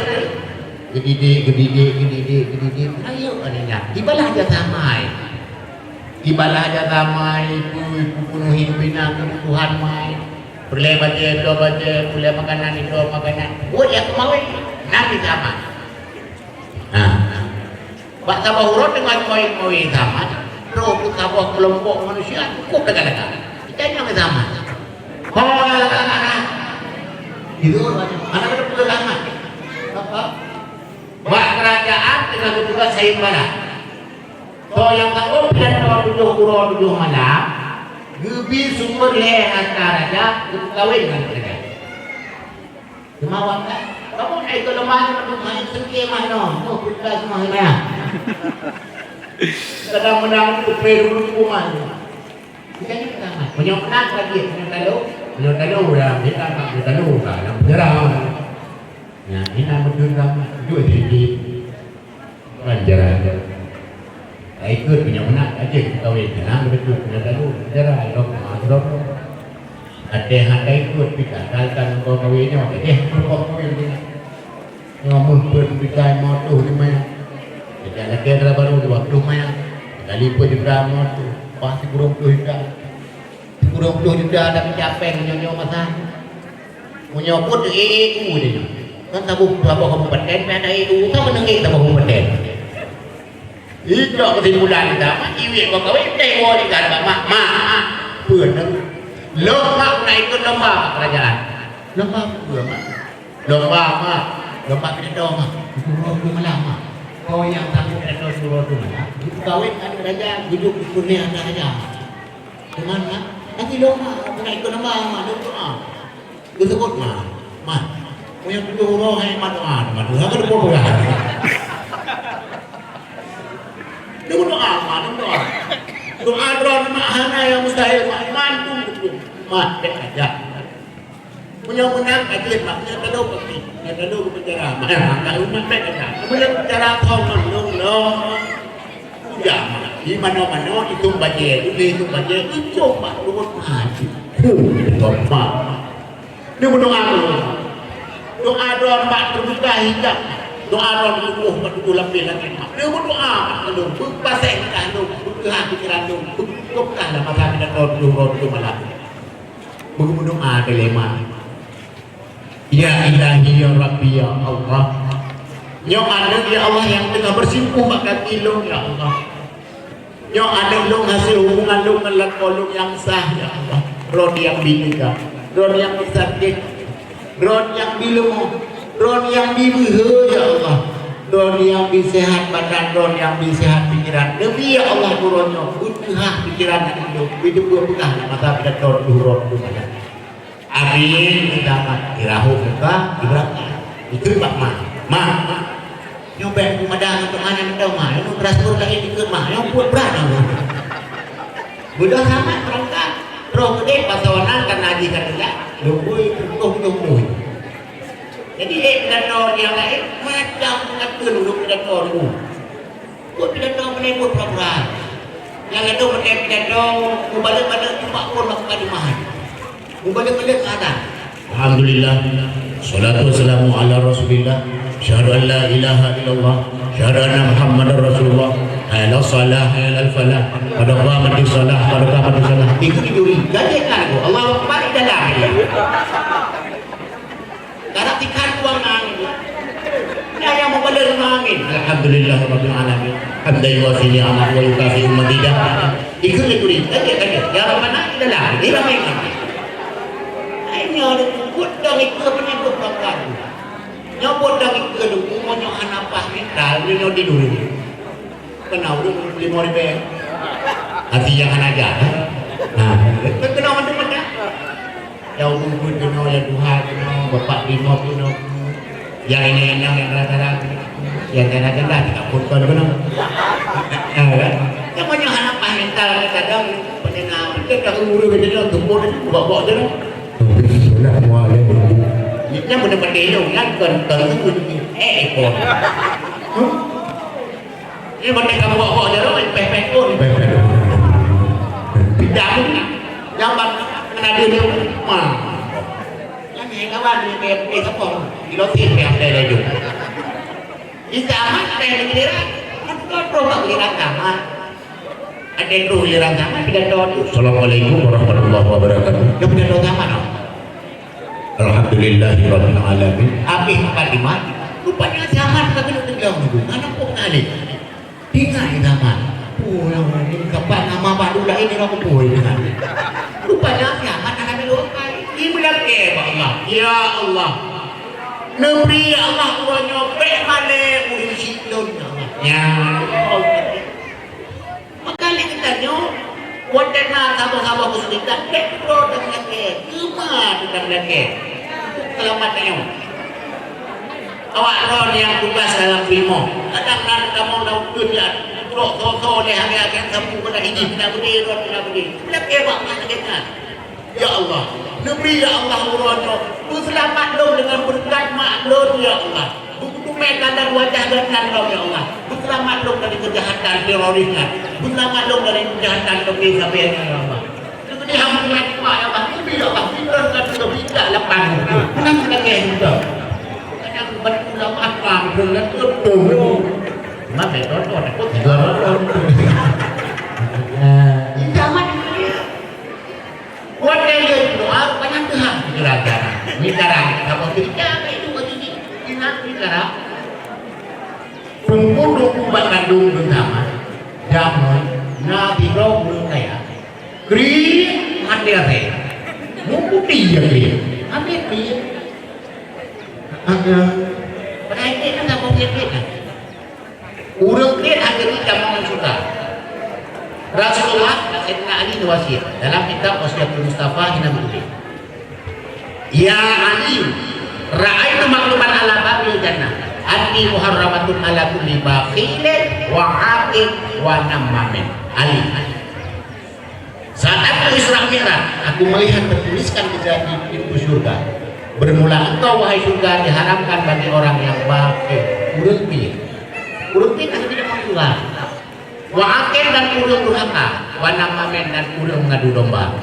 gede ayo anaknya tibalah aja samai. Tibalah aja samai ibu penuhi bina kebutuhan mai. Boleh baca, boleh makanan itu makanan. Buat yang kemauin nanti sama. Bak sabah urut dengan koi sama. Roh tu sabah kelompok manusia cukup dekat-dekat. Kita yang sama. Itu anak ada pengalaman. Bak kerajaan dengan ketugas sayembara. So yang tahu dan orang 7 malam. Gebi sumber lehat raja kawin dengan mereka. Kemauan kan? Kamu naik ke lemah untuk main sengke mana? Oh kita semua ni. Sedang menang itu peru rumah. Kita ni pertama. Punya menang lagi, punya talu dah kita tak talu dah. Yang berah. Ya, ini nama dendam. Dua jadi panjang. Ikut punya menang aja kawin kenang betul punya talu jarah dok madrok ada ikut kita dalkan kau kawinnya kau kawin ni ngomong berbicara motor di mana kita lagi ada baru waktu mana kali pun juga motor pasti kurang tuh juga ada capek nyonya masa menyopot EU dia kan tahu berapa kompeten ada EU kan menengik tahu kompeten. Itu kesimpulan kita, iwi kau kawin tengok di kana mak pun lomba naik ke lomba kerajaan lomba kita mak itu lama kau yang takut ada suruh tu itu kawin ada kerajaan hidup dunia ada kerajaan cuman nanti lomba naik ke lomba mak doa disebut mak Punya roh yang matuan kan berapa? Dia doa doa mahana yang mustahil mantung betul mat aja punya menang aja maknya tahu pasti dia tahu berbicara maka umat aja kemudian bicara kau mandung ya di mana itu baca itu coba luar haji doa dia doa mak terbuka hijab doa roh betul lebih lagi dia berdoa kalau pasang kalau berdoa pikiran itu bukanlah maka tidak roh itu malah berdoa dilema ya ilahi ya rabbi ya Allah yang ada ya Allah yang tengah bersimpuh maka kilung ya Allah yang ada lu hasil hubungan lu dengan kolong yang sah ya Allah roh yang binika roh yang disakit roh yang bilu roh yang dibuhe ya Allah roh yang bisehat badan roh yang bisehat pikiran lebih ya Allah rohnya butuh pikiran itu hidup gua pegah mata tidak roh itu amin kita dirahu kita diberangkat itu pak mah nyoba kumadang untuk mana tahu mah itu transport lagi di mah yang buat berada budak sama berangkat roh gede pasawanan kan haji kan tidak lumbui tuh jadi pidato yang lain macam mengatur dulu pidato dulu buat pidato menebut program yang itu pidato balik-balik cuma pun melakukan di mahal balik-balik ada alhamdulillah salatu wassalamu ala rasulillah syahadu an la ilaha illallah syahadu anna muhammadar rasulullah ala salah ala falah pada qamati salah pada qamati salah itu diduri gadekan Allah akbar dalam karena tikan tuang angin yang membalik angin alhamdulillah rabbil alamin hamdan yuwafi ni'amah wa yukafi madidah ikut diduri gadekan ya mana dalam ini ramai ini ada kut dong ikut penyebut bakar nyobot dong ikut dulu mau nyohan apa mental ini nyodi dulu kenal dulu 5.000 hati jangan aja nah kenal mana jauh dulu kenal ya Tuhan kenal bapak lima kenal yang ini yang rata-rata yang kadang-kadang tidak pun kenal yang mau nyohan apa mental kadang pendengar kita umur kita tumpul bawa-bawa je lah ini benar-benar hidung kan kentang itu ekor ini benar kamu bawa je lah pepek pun tidak mungkin jangan kena dia mah yang ini kawan ini pepek sepong kilotin pepek ada juga di zaman ada yang dikira itu coba lihat zaman ada yang lihat zaman tidak tahu assalamualaikum warahmatullahi wabarakatuh yang tidak tahu zaman alhamdulillah rabbil alamin habis kalimat rupanya zaman tapi lu bilang dulu anak kok kali tinggal zaman pulang ini kapan nama badula ini aku pulang rupanya zaman anak dulu kali ini bilang Allah ya Allah Nabi Allah gua nyopek male udah sidon ya makanya kita nyok wadana sama-sama kesulitan bro dan lagi cuma dan lagi selamatnya awak ron yang tugas dalam primo kadang-kadang kamu tahu dunia roh ni hari-hari kamu kena hiji tidak beri ron tidak beri lagi mana kita ya Allah Nabi ya Allah uronyo selamat dong dengan berkat maklum ya Allah buku mereka dan wajah dan dong ya Allah selamat dong dari kejahatan terorisnya selamat dong dari kejahatan kebiasaan ya Allah jadi hamil Pak ya Allah Nabi ya Allah kita sudah tidak lepas kenapa lagi itu kadang berulang apa dengan betul maka itu aku juga zaman wajah doa banyak Tuhan kira-kira bicara kamu tidak itu begini bicara pengkudu Bandung bersama zaman Nabi Roh belum kaya kri hati apa mungkin dia kri hati kri ada pada ini kan tak mau kira urut kri akhirnya kamu suka Rasulullah Sayyidina Ali wasiyat dalam kitab Wasiatul Mustafa Hina Mudi ya Ali Ra'aitu makluman ala babil jannah anni muharramatun ala kulli bakhilin wa 'aqin wa namamin. Ali. Saat aku Isra Mi'raj, aku melihat tertuliskan di pintu surga. Bermula engkau wahai surga diharamkan bagi orang yang bakhil, urang pieu. Urang pieu kan tidak masuk surga. Wa 'aqin dan urang durhaka, wa namamin dan urang ngadu domba.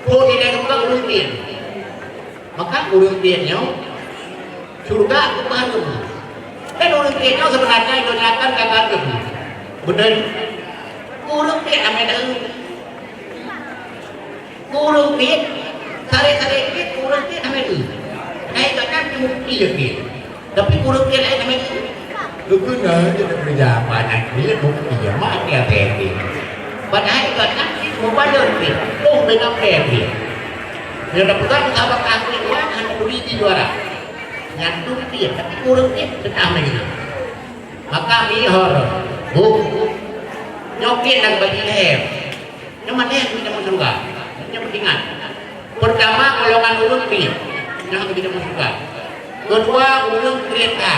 Oh tidak bukan urang pieu. Maka urang pieu nya surga aku bahagia. Dan urang pieu nya sebenarnya idolakan kagak. Bener. Urang pieu ame deung. Urang pieu sare-sare pieu urang pieu ame deung. Kai kan bukti je pieu. Tapi urang pieu lain ame deung. Benar tidak berjamaah dan pieu bukti je mak dia teh. Padahal kan mau bayar pieu. Oh beda pieu. Dia dapat sahabat aku itu hanya beri di juara. Nyantum pieu tapi urang pieu tetap ame deung. Maka mihor. Nyokit dan bagi leher. Yang mana yang tidak masuk surga? Yang pentingan. Pertama golongan urang pieu yang tidak masuk surga. Kedua urang kereta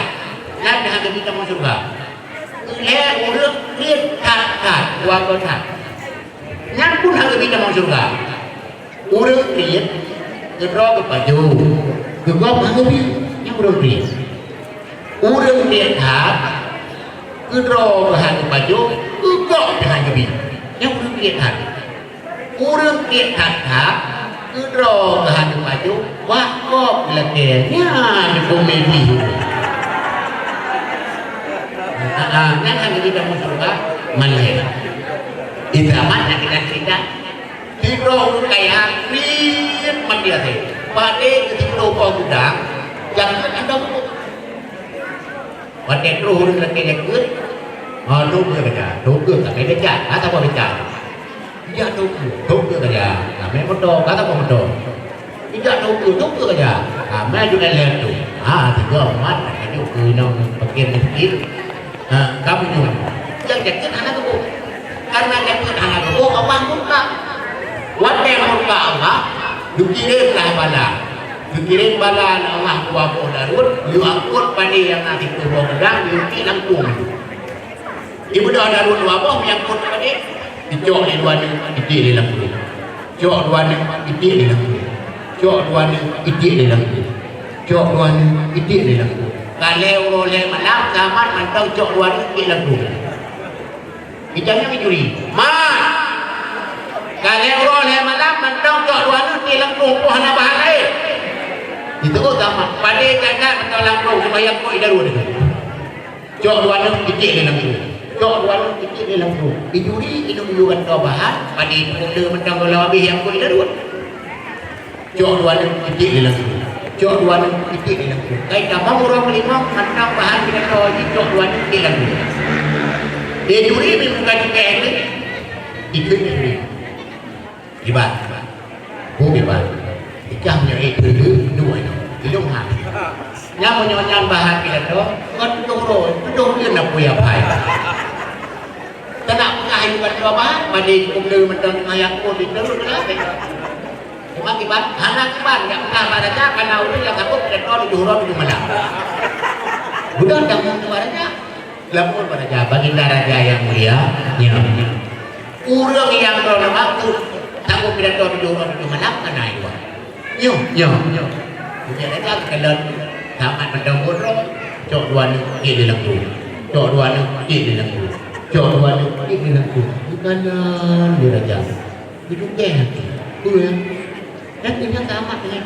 dan yang tidak masuk surga. Leher urang kereta dua kota. Yang pun yang tidak masuk surga. Urang pieu kedua ke baju. Kedua mengabi yang urang pieu. Urang kereta kedua ke baju. Kok dengan kebi yang urang lihat urang lihat kedro kehan baju wah kok lekenya di bumi biru kan hanya kita surga malih itu amat kita cerita kedro kayak lihat mandia teh pada ketika kau gudang jangan ada pada terus lekenya good đâu cơ cả đâu cơ cả cái đấy chả cá tao còn chả dạ đâu cơ cả nhà mẹ mất đồ cá tao còn mất đồ dạ đâu cơ cả nhà mẹ chúng này lên tụ thì có mắt cái điều cười nong bagian sedikit kamu juga yang jadi anak aku karena yang anak aku abang muka wate muka Allah dikirim lah bala dikirim bala Allah wa darut yu angkut pada yang nanti turun pedang yu langsung ibu dah ada wabah yang pun tadi dicok di luar itik di dalam tu cok luar itik di dalam tu cok luar itik di dalam tu cok luar itik di dalam tu kalau oleh malam zaman mantau cok luar itik dalam tu ijanya mencuri mat kalau oleh malam mantau cok luar itik dalam tu pohon bahaya itu zaman pada jaga mantau langkau supaya kau idarun cok luar itik di dalam tu cok luar itu di dalam tu dijuri itu menyuruh bahan pada benda mentang kalau habis yang kau idarun cok luar itu di dalam tu cok luar itu di dalam tu kait kamu orang kelima mentang bahan kita tahu cok luar itu di dalam tu dijuri bukan juga ini itu dijuri ibat ibat ikamnya itu dua itu dua yang menyonyan bahan kita tahu kan turun dia nak punya apa tak nak mengahidukan dua bahan pada kumdu mentang ayat pun diterus lagi cuma kibat anak kibat yang pernah pada cak karena udah yang takut dan kau dijual di mana bukan kamu pada lapor pada cak baginda raja yang mulia urang yang kau nama tu takut tidak kau dijual di mana karena itu yo punya raja kalian tamat mentang bodoh cok dua ni di dalam tu cok dua ni di dalam tu cok dua ni di dalam tu bukan dia raja hidup dia nanti ya dan ini tamat dengan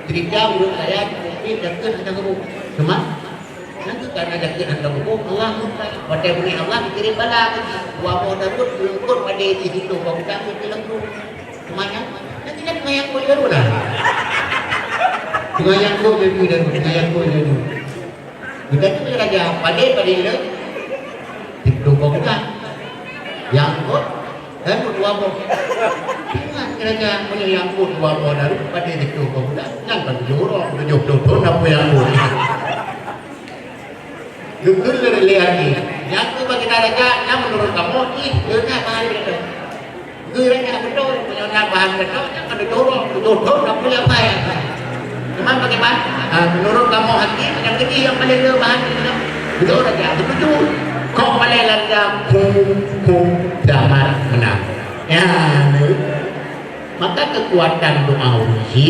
cerita urut saya mungkin dekat ada kamu cuma nanti karena dekat ada kamu Allah pada beri Allah dikirim bala wa mau dapat berikut pada di situ kamu tak di dalam tu semuanya nanti kan mayat kau baru dah dengan kau jadi dan dengan kau jadi kita tu raja pada dia itu kau bukan yang kau dan dua kau ingat raja punya yang kau dua kau dari pada itu kau bukan yang berjurong berjurong apa yang kau Gugur dari lihat ni, yang tu bagi raja yang menurut kamu ini dia bahan itu, gugur raja betul punya bahan betul yang ada dorong apa yang Memang bagaimana? Menurut kamu hakim yang kecil yang paling bahan betul saja. Betul. Kok paling langgam damar menang. Ya, maka kekuatan doa uji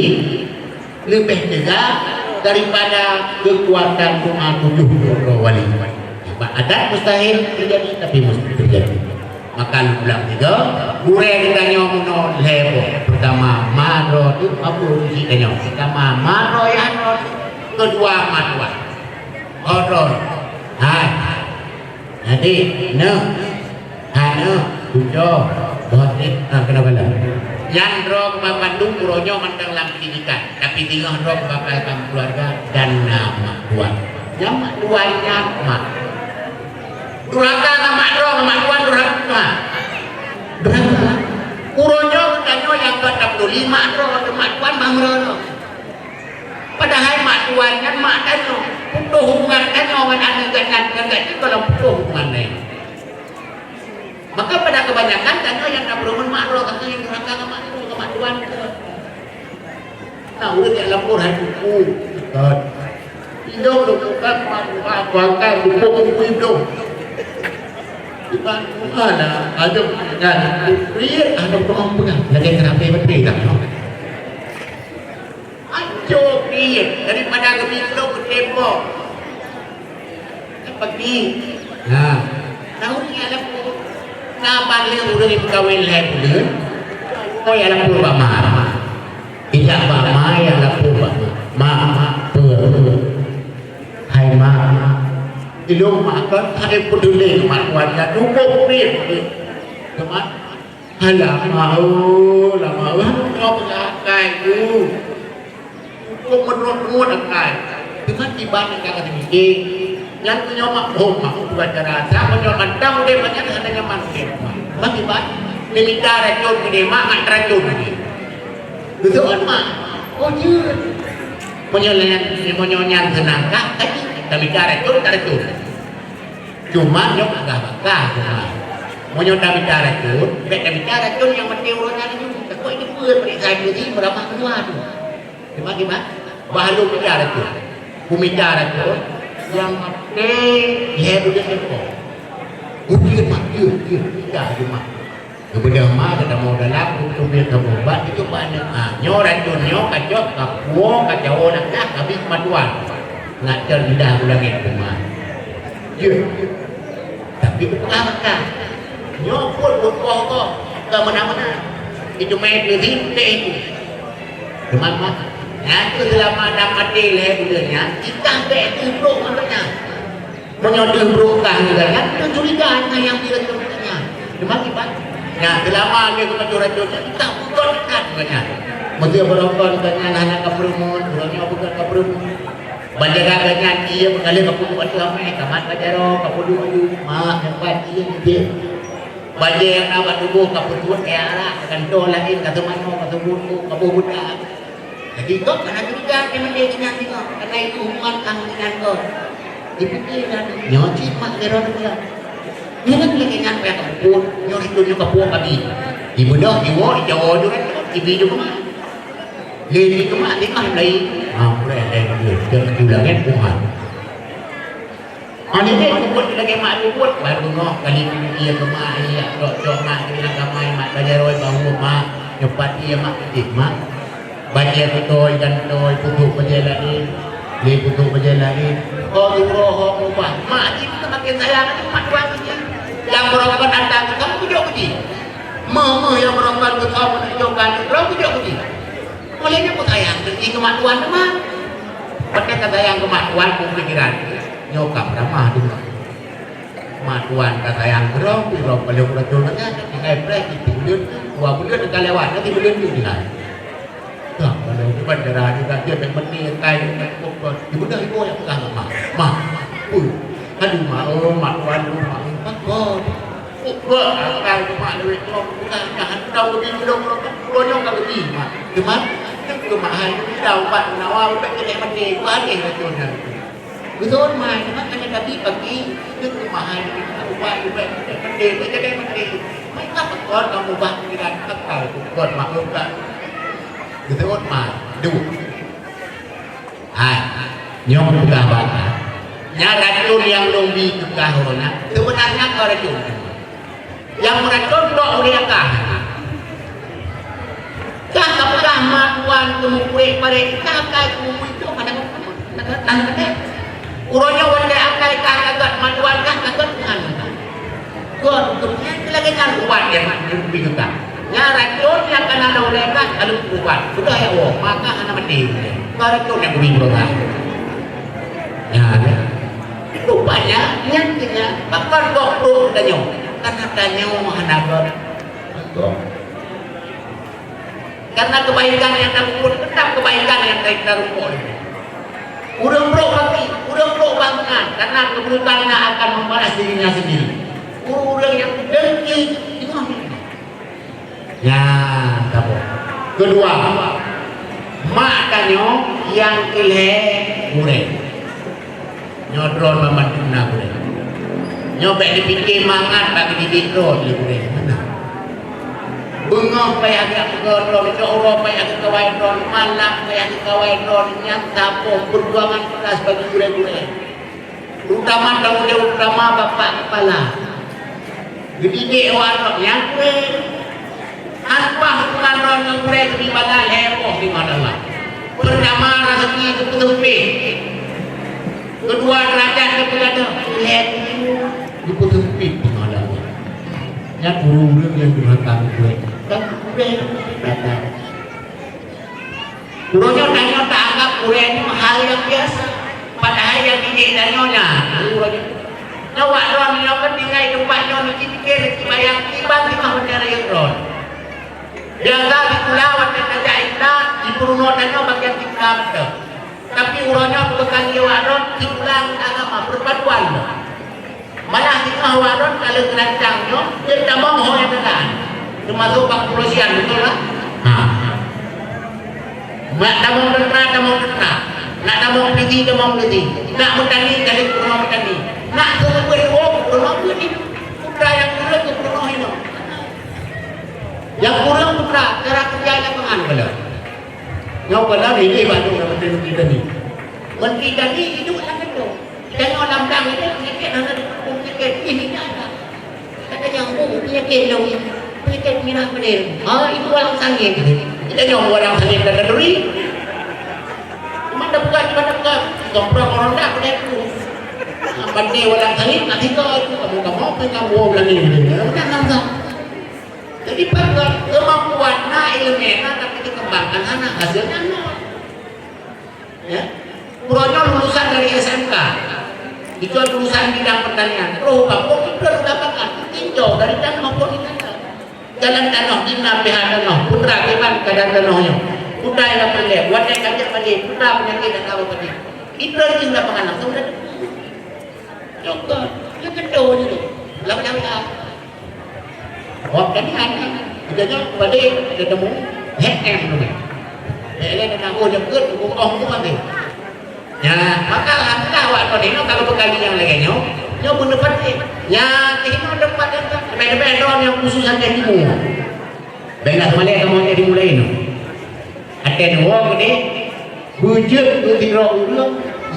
lebih juga daripada kekuatan doa 70 wali. Adat mustahil terjadi, tapi mesti terjadi. Maka lu bilang juga, gue kita nyomono lebo. Pertama maro itu apa uji tanya. Pertama maro ya no. Kedua madwa. Odon. Hai. Jadi tujuh. Bohit. Kenapa lah? Yang roh Bandung puronyo mandang lam pendidikan. Tapi tinggal roh bakal keluarga dan nama dua. Yang duanya mak. Durhaka sama mak tuan durhaka. Durhaka. Uronyo katanya yang ke-65 mak tuan mangro. Padahal mak tuannya mak tanya. Putuh hubungan tanya orang anak gangan itu kalau putuh hubungan lain. Maka pada kebanyakan tanya yang tak berumun makro katanya yang durhaka sama mak tuan. Nah udah dia lapor hai buku. Hidup bukan mak tuan buku hidup. Iban mana ada kan pria ada orang pegang lagi kenapa betul tak no ajo pria daripada kebilo ke tembok pergi nah tahu ni ada na balik udah dikawin lagi dulu oh ya lapor bama tidak bama ya lapor bama hai ma ilmu makan ada peduli mak tuannya cukup pin teman lama kau mengakai tu cukup menurut akai dengan tiba yang kata demikian yang punya mak buat cara saya punya kandang dia banyak adanya manusia bagi ban minta racun gede mak racun betul kan mak oh iya punya senangkah tadi kami racun cuma nyok agak bakal mau nyoba bicara racun racun yang mati urutnya itu kok ini pun saya ini berapa keluar gimana baru bicara racun bicara racun yang mati dia udah kok udah mati dia cuma kemudian mah kita mau dalam untuk dia kemobat itu banyak nyo racun nyo kacau kacau nak habis maduan ngajar lidah ulangin rumah tapi apa nyopul bukoh ke mana-mana itu main itu teman-teman itu selama dapat lehernya kita betul makanya menyodurkan kan itu curigaan yang tidak terjadinya teman-teman ya selama dia kecuracurnya kita bukan makanya mesti berokon dengan anak keperumut orangnya bukan keperumut banjarannya dia mengalir ke pulau ramai kamat kajaro ke pulau mak tempat dia banjir yang awak tubuh ke pulau era kantor lain ke temano ke tubuhku ke budak jadi kau kena juga dengan dia nanti kau karena itu hubungan kamu dengan kau dipikirkan nyoci mak kero dia dia nak lagi nyampe ke pulau nyoci dunia ke pulau kami ibu dah iwo jawa juga ibu juga Lili cuma di mana lagi? Boleh jangan diulangin Tuhan. Ini dia buat lagi mak buat baru ngoh kali dia kemai ya dok mak kita kemai mak bajaroi bahu mak nyepat dia mak ketik mak baca betul dan betul putuk berjalanin dia putuk berjalanin oh roh ubah mak ini makin sayang mak dua saja yang berokok datang kamu pujuk pergi mama yang berokok kamu menunjukkan kamu pujuk pergi olehnya pun sayang pergi kematuan teman pakai kata yang kematuan pun pikiran nyokap ramah dulu kematuan kata yang berong berong beliau berjolanya tinggal break di bulan 2 bulan dekat lewat nanti bulan juga dah kalau di bandara juga dia menit kain di bulan itu yang pegang mah aduh matuan rumah pakot akan mak duit lo bukan jangan tahu begini dong lo nyokap begini mak teman kemahan tahu pak nawar tak kena mati gua ada racunnya betul mai makanya tadi pagi itu kemahan ubah mati jadi mati mereka betul kamu ubah pikiran kekal betul maklum kan betul mai dulu Nyok buka bata. Nya racun yang lombi buka horona. Sebenarnya kau racun. Yang racun dok udah kah? Kah kapkah matuan kemukue pare kah kemukue itu pada mana? Uronya wanda akai kah kagat matuan kah kagat kan? God kemudian lagi kan kuat yang lebih kita. Nya racun yang kena udah kah kalau kuat. Sudah ya maka anak mati. Racun yang lebih berat. Ya, rupanya nyatanya bakal dokter danyo karena danyo mahanagot karena kebaikan yang takut tetap kebaikan yang kita rumput urang bro banget karena keburukannya akan membalas dirinya sendiri urang yang dengki ya tahu kedua mak danyo yang kilhe mureh nyodron mamantuna boleh nyobek dipikir mangan bagi didron boleh bengong payah agak kegodron itu Allah payah agak kewaidron malam payah agak kewaidron nyata pun perjuangan keras bagi gure-gure terutama utama bapak kepala gede warok yang gue apa hubungan yang gue di badan heboh di mana lah pertama rezeki itu ketempih kedua derajat kepada lihat di pusempit pengalaman yang guru yang durhaka gue dan gue kata gurunya danyo tak anggap gue ini hal yang biasa padahal yang didik danyonya gurunya nyawa doang nyawa tinggal tempatnya ni pikir bayang tiba di bendera yang ron jaga di kulawat dan ajaibna di purno danyo bagian tinggal tapi urangnya bukan waron timbang agama perpaduan malah tinggal waron kalau gerancangnya dia tak mau yang tekan termasuk kepolisian betul lah tak mau tentera nak mau peliti nak bertani kali kurang bertani nak kurang putra yang kurang itu kurang ini yang kurang putra cara kerja lapangan kalau ngau pada ini bantu menteri tadi. Menteri tadi itu sangat tu. Dan orang dang itu penyakit ada penyakit ini ada. Kata yang penyakit yang penyakit minah pedil. Itu orang sakit. Kita yang orang sakit dan duri. Mana bukan komprak orang dah pada itu. Bandi orang sakit nanti kau kamu berani ini. Jangan. Jadi pada kemampuan ilmiah tapi dikembangkan anak hasilnya nol. Ya, puronya lulusan dari SMK, itu lulusan bidang pertanian. Roh kampung itu dapatkan tinjau dari tanah maupun tanah. Jalan tanah tina pihak tanah putra keban keadaan tanahnya. Putra yang pergi, wadah kajar pergi, putra penyakit dan apa pergi. Itu lagi dapat anak sudah. Dokter, yang kedua itu, lama-lama. Waktu ini anak kita balik ketemu HM dulu. Dia nak jemput orang tu mati. Ya, maka lantar waktu ini kalau berkali yang lainnya, dia pun dapat. Ya, kita dapat beda-beda orang yang khusus saja timu. Benda Malay kamu jadi mulai ini. Ada orang ini wujud utiro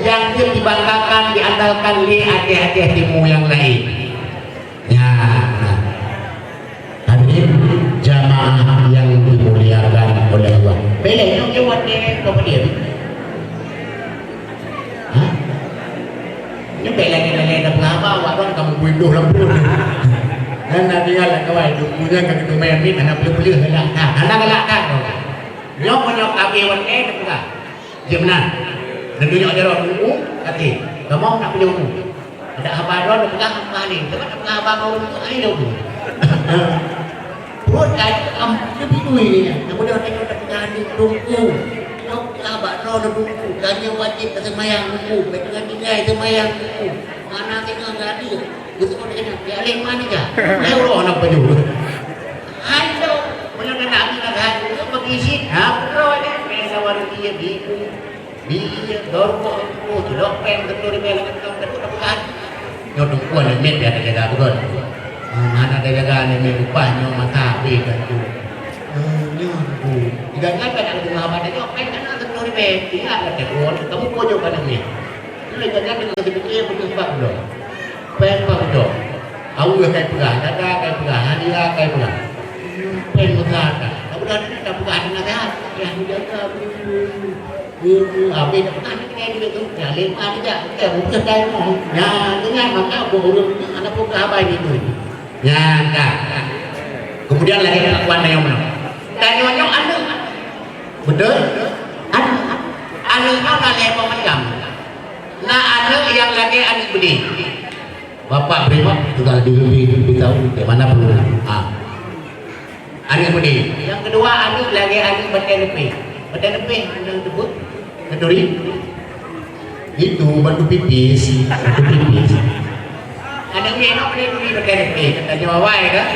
yang dibanggakan diandalkan oleh hati-hati timu yang lain. Ya. Jamaah yang dimuliakan oleh Allah. Bela yang jawab dia kepada dia. Hah? Ini bela ni dah berapa orang kamu bunuh lampu. Dan nanti kalau kau itu punya kalau main ni anak beli lah. Anak galak kan. Nyok punya kawan ni juga. Gimana? Nanti nyok dia orang dulu. Kati, kamu nak beli dulu. Ada apa orang pegang apa ni? Sebab pegang apa kau itu ayo dulu. Bukan lebih duit ni. Kemudian kita dapat tunggu. Nak sahabat roh tunggu. Kami wajib semayang tunggu. Dengan tinggal semayang tunggu. Mana tinggal gadi. Itu kau nak dia leh mana je? Leh roh nak baju. Ayo, mana nak nak gadi? Itu berisi. Roh ni. Melawan dia biku. Dia dorko itu. Tidak pen betul dia melakukan betul dapat gadi. Nyo tunggu ni met dia ada jaga betul. Mana ada jaga ni rupanya mata beda tu. Nyo tu. Jika kan ada Muhammad itu apa yang nak kau ni beti ada tekon, kamu pojok kan ni. Ini jangan dengan sedikit berkembang dong. Pempang dong. Aku kayak pegang, ada kayak pegang, hadiah kayak pegang. Pen pegang, kamu dah tak pegang dengan sehat. Yang jaga. Habis tak pegang ni kayak dia tu. Ya lima aja. Kita bukan dah mau. Ya dengan maka aku urus anak pun apa ini tu. Ya tak. Kemudian lagi kawan yang mana? Dan yang anu. Betul? Anu mana lepas macam? Nah anu yang lagi anu beli. Bapak prima juga lebih tahu di mana perlu. Anu beli. Yang kedua anu lagi anu badan lebih yang tersebut keduri. Itu batu pipis. Anu ni nak beli badan lebih. Kata Jawa ya kan?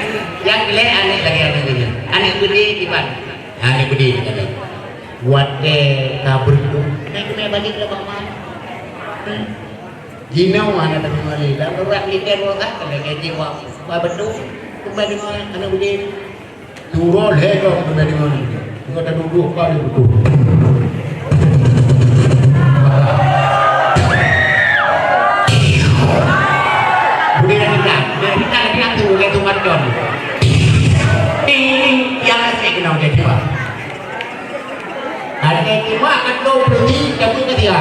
Yang gile anu lagi anu beli. Anu beli di mana? Anu beli di mana? Buat kabur tu, naik balik ke bawah. Jinau mana tadi malih, lalu orang liter orang kalau gaji wah betul, kembali mana anak budi, turun lego kembali mana, kita dah duduk kali betul. Budi dah kita lagi tu lagi macam, ini yang saya kenal jadi apa? Ada yang makan dua beli tapi tak dia.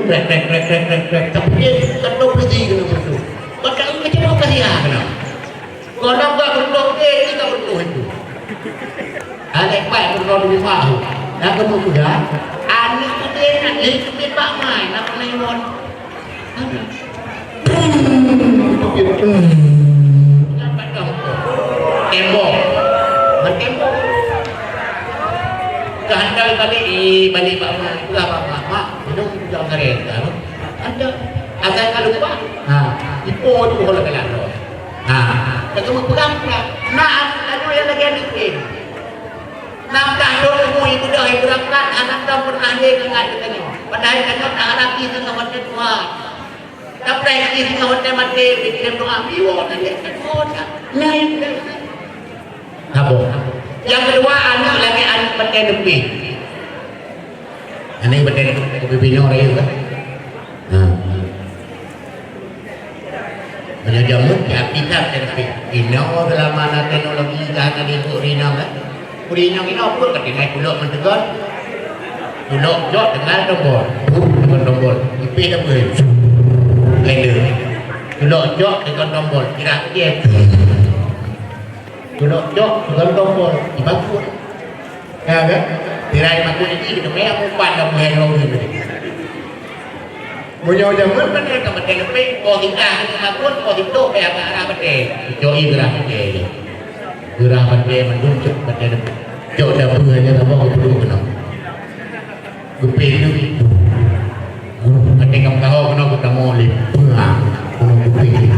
Rek. Tapi kan dua beli kena betul. Kalau macam apa dia kena? Kalau tak betul kita betul itu. Ada baik betul di rumah. Yang kedua, anak tu dia nak lihat pak mai nak menengok. Dapat dah. Tembok. Bertembok. Kehandal balik pak mak minum jangan kereta ada asal kalau lupa ipo tu kalau kalah tak cuma pegang anu yang lagi ada ni dah dulu ibu dah berangkat anak dah pernah dia kengat katanya padahal katanya tak ada kisah dengan mati tua tak pernah kisah dengan mati bikin doa biwa tadi lain yang kedua anak lagi anak badan lebih. Anak badan lebih bina orang itu kan. Banyak jamu kita lebih. Ina dalam mana teknologi jangan diikut rina kan. Rina kita apa kan naik pulak mentegar. Pulak jod dengan tombol. Dengan tombol. Ipih dah boleh. Lender. Pulak jod dengan tombol. Kira dia. Duduk jok dengan tombol dibakut ya kan tirai bakut ini kita memang umpan dan mengelong gitu punya zaman benar ke betul lebih kau kita kita bakut kau hidup kayak arah betul joi gerah betul menunjuk betul lebih jok dah punya apa kau perlu kena gupin itu betul kamu tahu kena kita mau lip gupin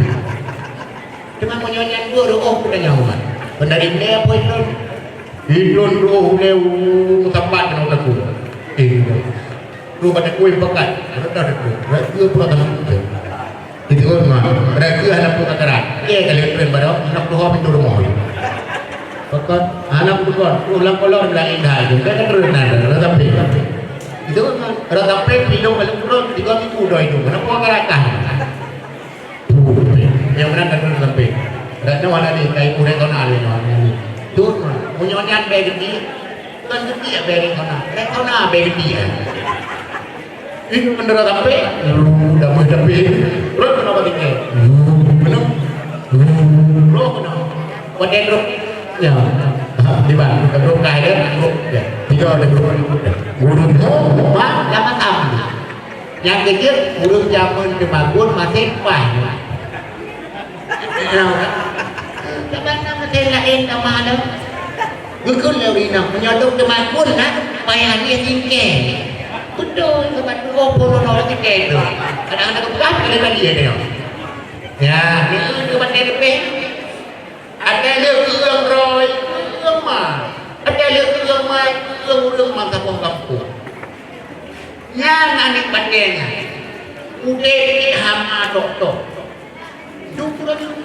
cuma mau nyanyian guru kita nyaman Pendari dia apa itu? Hidun roh dia tempat dengan aku. Roh pada kuih pekat. Rendah itu. Rakyat pula tanam itu. Itu orang. Rakyat anak pun kataran. Dia kali keren pada anak tuhan pintu rumah. Pekat anak tuhan. Ulang kolor bilang indah itu. Dia kan rendah. Rata pek. Itu kan. Rata pek minum balik pulau. Tiga minggu dah itu. Kenapa karakan? Yang benar kan rata pek. Rata mana ni kai kurang kena ni ni. Tu munyonya begini. Kan gede ya begini kena. Rata kena begini. Ini benar tapi dah mesti tapi. Roh kenapa tinggal? Benar. Roh kenapa? Pada grup ya. Di mana? Grup kaya dia grup ya. Tiga ada grup. Gurun mak lama tahu. Yang kecil gurun zaman kebagun masih pah. Sebab masih lain sama ada. Gukun lewat nak menyodok kebagun nak payah dia tinggal. Betul, sebab tu orang kita itu. Kadang-kadang kebelah kena dia dia. Ya, ni tu pandai lebih. Ada leukeung roy, leukeung mah. Ada leukeung mai, leukeung mah kampung-kampung. Yang anik pandainya. Udah hama tok-tok. Dukuran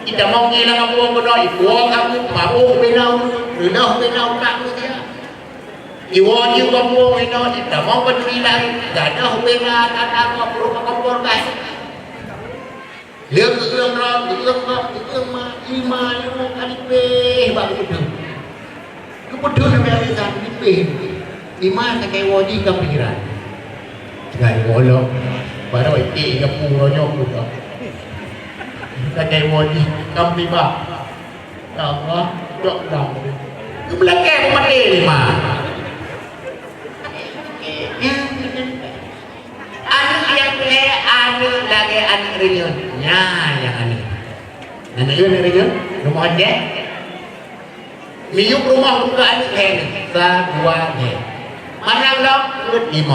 kita mau ngilang kampung bodoi, buang kamu mau benau tak dia. Iwan juga mau ini, tidak mau peduli lagi. Tidak ada hubungan ada apa perlu kompor guys. Lihat tulang mah lima kali peh begitu. Kemudian yang biasa di peh lima kayak wajib kepikiran. Gak bolong, baru itu yang punya punya. Kayak wajib kepikiran. Allah dok dong. Kebelakang mati lima. Anu lagi anak renyun, yang anu. Anak renyun, rumah dia. Miyuk rumah buka anak hen, dua hen. Manang dong, urut 5.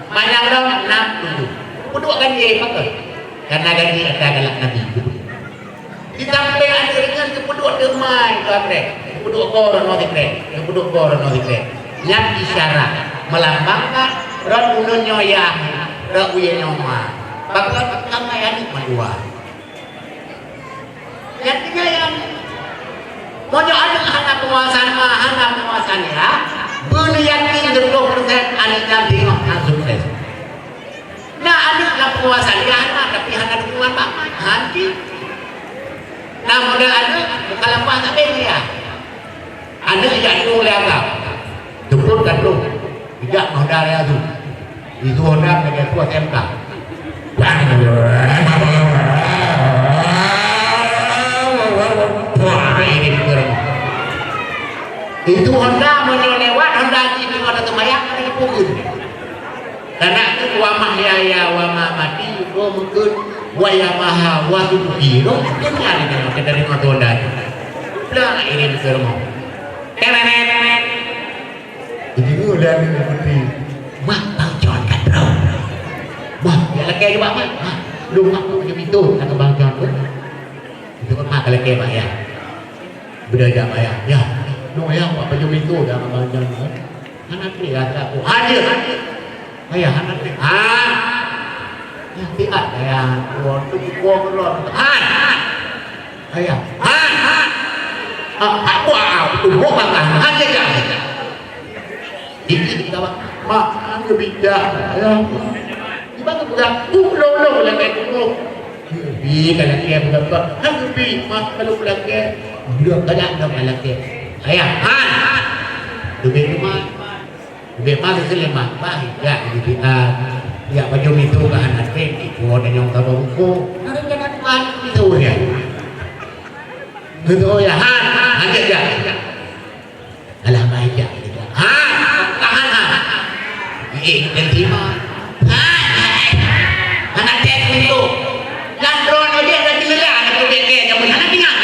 Manang dong 6, 7. Kedua kan dia pakai. Karena gaji ada galak Nabi. Di samping anak renyun kedua demai kabre, kedua koron notikre, kedua koron notikre. Yang isyarat melambangkan roh ununyoyah, roh uyenoma. Bagaimana kami adik madua? Jadinya yang mau ada anak penguasaan ya, benar yakin 20% anak yang bingung sukses. Nah anak penguasaan ya anak tapi anak dukungan bapak nanti. Nah model anak bukan apa tak ya. Anak tidak dulu lihat, jemput kan dulu, tidak modal ya tu. Itu honda dengan kuat MK. Itu Honda menyelewat Honda ini Honda temayak ini pukul karena itu wamah ya wamah mati mungkin wa Yamaha wa Suzuki mungkin nyari dari Honda udah ini bisa mau ini udah seperti mak bang John kan bro wah ya lagi juga mak lu mak punya itu atau bang John itu kan mak lagi pak ya beda ya lu yang apa jom itu dah bang John anak ni ada aku hadir ayah anak ni yang tidak ayah gua keluar ayah aku tunggu makan hadir kan ini kita mak anu bijak ayah gimana budak lo lagi dulu bi kalau dia berapa anu bi mak kalau lagi budak banyak dah lagi ayah lebih rumah lebih mana selama baik ya ya macam itu ke anak itu ada yang tahu buku ada jangan tuan itu ya itu ya aja alah baik ya tahan dan terima anak cek itu landron aja ada di negara anak tu beke yang mana tinggal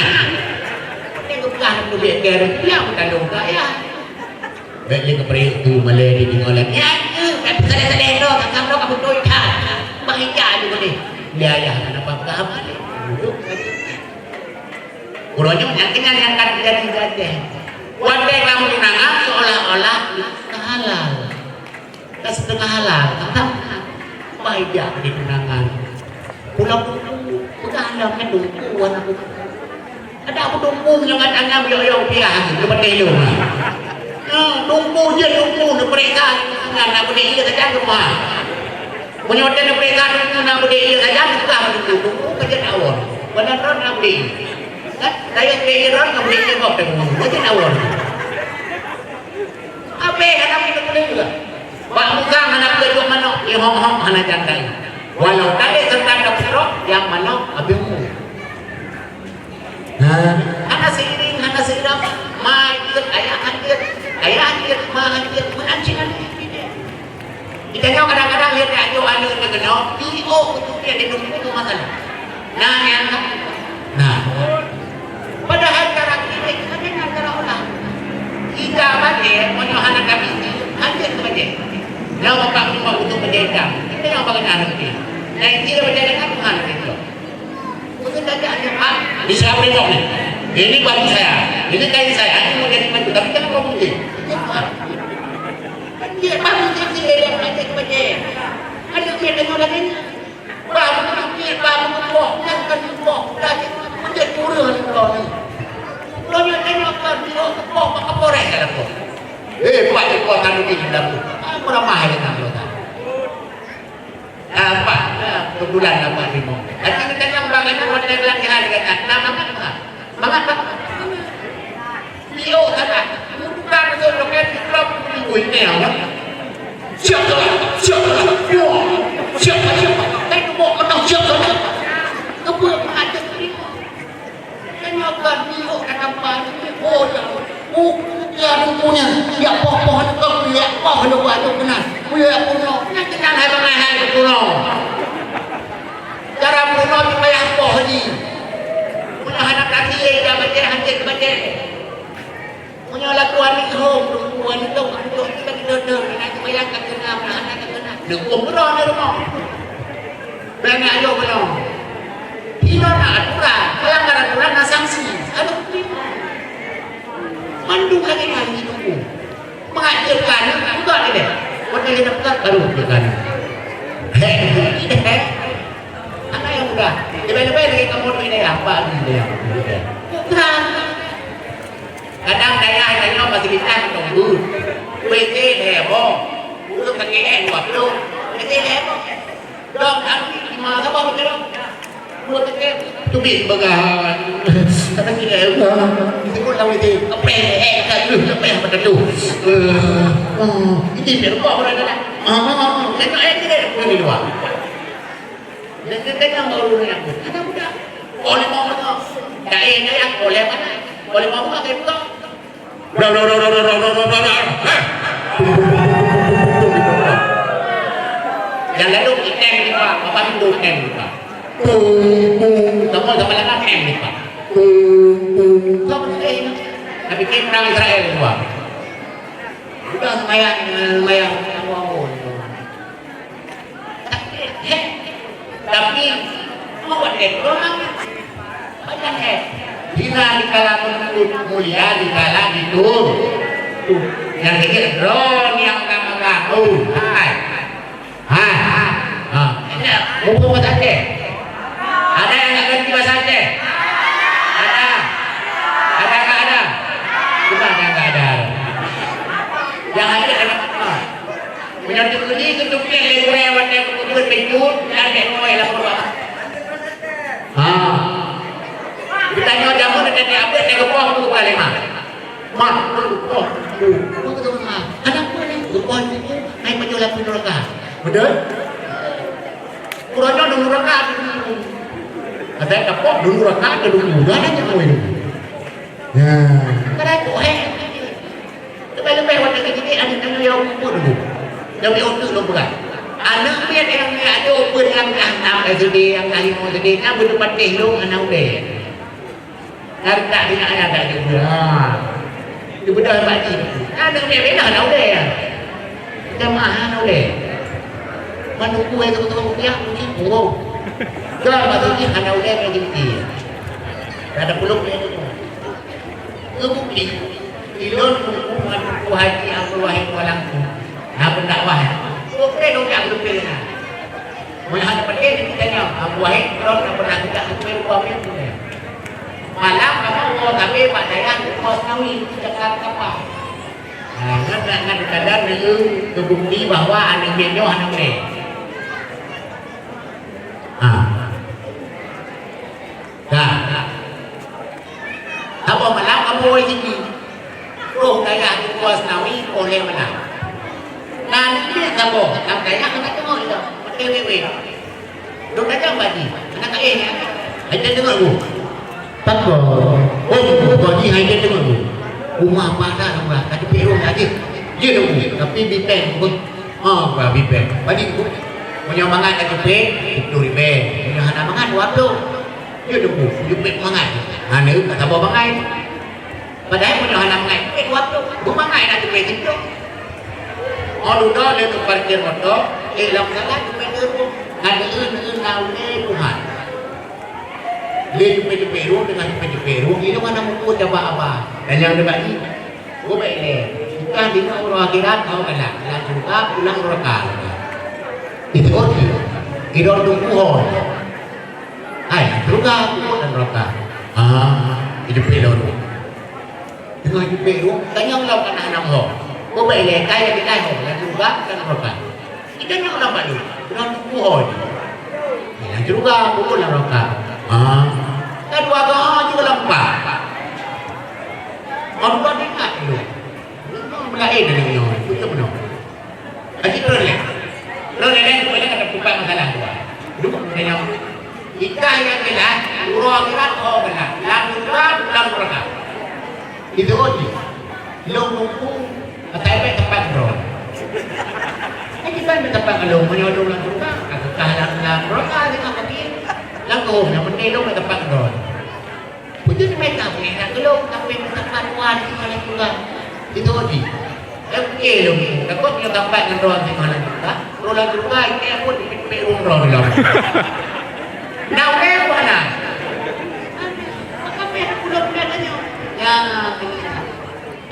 itu bukan tu beke dia bukan dongka ya baiknya kepada itu malah ditinggalan ya tapi sedih dong kamu kamu tu ikan bahagia juga ni dia ya kenapa paham ni urutnya menyakitkan yang kan jadi wadah kamu tunangan seolah-olah halal setengah halal tetap bahagia di tunangan pulang udah anda kan dungkuan aku ada aku dungkung yang katanya beliau dia itu betul dungku je dungku nak mereka nak beri ia saja rumah menyodan nak mereka nak beri ia saja bukan dungku kerja awal benar nak beri saya beri ron nak beri ia kau tengok kerja awal apa yang kita boleh juga Pak Bukang anak kedua manok, yang hong-hong anak jantai. Walau tadi tentang dokter yang manok abingmu. Anak seiring, main ayah hadir, menancingan ini. Kita tahu kadang-kadang lihat ayo ada kenal, itu dia di dunia itu masalah. Nah yang padahal cara kita dengan cara orang. Kita balik, menyohana kami hadir kepada yang bapak rumah untuk berjaya kita yang bagian anak ini nah ini dia berjaya kan anak itu mungkin saja ada pak di saya berjaya nih ini bagi saya ini kain saya ini mau jadi bantu tapi jangan ngomong ini dia baru jadi yang ada berjaya ada dia dengan lagi baru dia baru ngomong yang kan ngomong lagi menjadi kurang kalau ni kalau dia tengok kan dia ngomong apa korek ada kok buat kota ini tidak pun. Aku ramah dengan kota. Apa? Kebetulan apa di mau? Tapi kita yang bangun hotel lagi hari kan? Nama apa? Mengapa? Bio apa? Bukan itu loket klub minggu ini ya. Siapa? Siapa? Saya mau menang siapa? Apa yang ada ini? Kenapa Bio kenapa? Oh ya punya ya pohon kau ya pohon buat tu kena ya puno nanti kan hai bangai puno cara puno cuma yang pohon ni punya anak laki dia baca hancur baca punya lakuan ni home lakuan itu untuk kita tidur nanti bayar tak kena anak tak kena dukung puno ni rumah berani ayo puno ini nak aturan pelanggar aturan nak sanksi aduh mandu lagi lagi tunggu menghadirkan juga ni deh orang yang dapat baru kan anak yang muda lebih-lebih lagi kamu ini apa ni dia bukan kadang daya masih bisa menunggu WC heboh untuk kaki buat lu WC heboh dong kami gimana apa betul buat kaki cubit bagan tapi tidak itu pun tahu itu kepeh kepeh pada tu ini biar kau berada dah saya tidak ini dua dan tengah baru ni aku ada muda boleh mau mana dah yang boleh mana boleh mau mana saya buka yang lalu kita ni pak apa itu kan pak semua sama lagi kan ni pak tapi kita orang Israel semua sudah semayang wow tapi awak orang banyak hina di kala mulia di kala ditur yang dikit drone yang nama kau hukum bahasa Aceh ada yang nak ganti bahasa Aceh yang ada apa? Menyambut ini ketupnya lewat yang kemudian penjut dan mengoy lah perlu. Ditanya jamu dan apa yang kepoh tu kali mah. Mak, kepoh. Ada apa ni? Kepoh itu naik maju lagu neraka. Betul? Kurangnya dulu neraka dulu. Ada kepoh dulu neraka dulu. Ada yang mau itu. Ya. Kerana tu lebih-lebih waktu kecil ada tengah yang umpun dulu yang diutus dulu bukan anak biar yang ada umpun yang enam SD yang lima SD nak berdepan dulu anak udah hari tak dia ada tak juga dia berdua bagi anak biar beda anak udah ya jamaah anak udah menunggu yang betul-betul dia mungkin buruk jangan maksudnya anak udah yang gini ada peluk dia itu bukti ilun aku haji aku wahai walangku nah pendakwah okey dong yang lebih nah melihat apa dia kita tanya aku wahai kalau nak pernah kita aku pamit malam kamu kami Pak Dayang mau kami Jakarta apa nah kan kadang itu terbukti bahwa anak benyo anak le apa malam kamu wajib roh daya itu kuas nawi oleh mana? Nanti dia kamu, nak daya kita tengok itu, pakai wewe. Dok aja bagi, anak kaya ni. Ada dengar bu? Takut. Oh, bagi ada dengar bu. Rumah mana rumah? Tadi perlu aja. Dia dong, tapi bipen bu. Bipen. Bagi bu. Punya mangan lagi pe, itu ribe. Punya anak mangan waktu. Dia dong bu, bipen mangan. Anu kata bawa mangan. Padahal punya anak mengai, waktu rumah mengai nak pergi itu. Orang dah le parkir motor, lam salah tu pergi ada nau Tuhan. Le tu pergi dengan pergi itu mana muku coba apa? Dan yang dekat ini, gua beli. Bukan di orang akhirat kau kena, langsung pulang neraka. Itu okey. Kita tunggu hon. Neraka dan neraka. Itu pergi. Dengan jubir tanya Allah kan anak ho Kau baik kaya kita yang juga kan rokan. Kita nak apa ni? Kita buat. Yang juga bukan rokan. Kan dua kau juga lempak. Orang buat ni tak tu. Mulai dari ni, betul betul. Aji terleh. Terleh boleh ada pupai masalah dua. Dulu saya kita yang jelas, urang kita benar. Lam rokan. Itu aja. Lompu atau tempat drone. Kita tempat kalau menyodong lang drone, atau kahalang lang drone, kita kapit lang kau yang menelong tempat drone. Punya mereka ni nak kalau tapi tempat luar di mana juga itu aja. Okey loh, kalau punya tempat drone di mana juga, drone juga ini pun di drone lah. Now mana? Apa yang pulau punya ni? Yang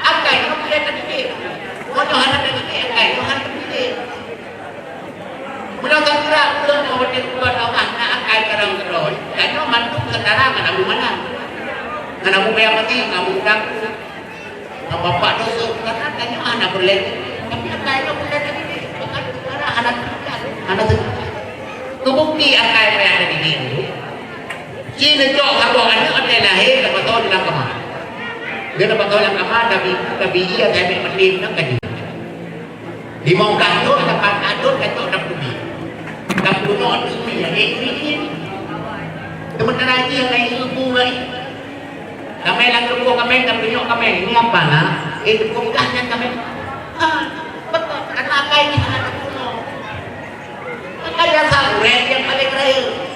akai nó kia tadi có cho hắn đây cái akai nó hắn tadi mula kira mula mau buat orang nak akai kadang terus dan nó mantu ketara mana mana mana mau bayar mati kamu undang bapak dosa karena tanya anak boleh tapi akai nó boleh tadi bukan ketara anak kebukti akai yang ada di sini Cina cok kalau anak ada lahir dapat tahu dalam kamar. Dia dapat tahu yang kamar tapi ia saya mendim nak kaji. Di mau kantor dapat kantor kantor nak pergi. Tak perlu nak pergi ya ini. Teman-teman lagi yang lain ilmu lagi. Kami lang lupa kami nyok kami ini apa nak? Bukannya kami. Betul karena apa ini ada kuno. Kaya sahureh yang paling raya.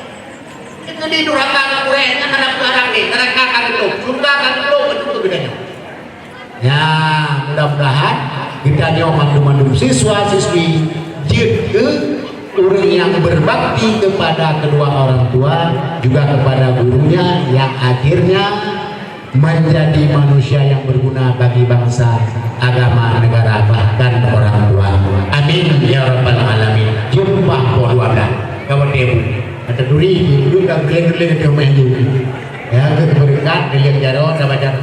Itu di durhaka kurang kan ada barang ni, neraka kan itu, surga kan itu bedanya. Ya, mudah-mudahan kita mandu-mandu siswa-siswi jadi orang yang berbakti kepada kedua orang tua, juga kepada gurunya yang akhirnya menjadi manusia yang berguna bagi bangsa, agama, negara, bahkan orang tua. Amin ya rabbal alamin. Jumpa poluadan. Kawan debu. Kata duri dulu dah gelen-gelen dia main dulu. Ya, kita berikan gelen jaro dah baca.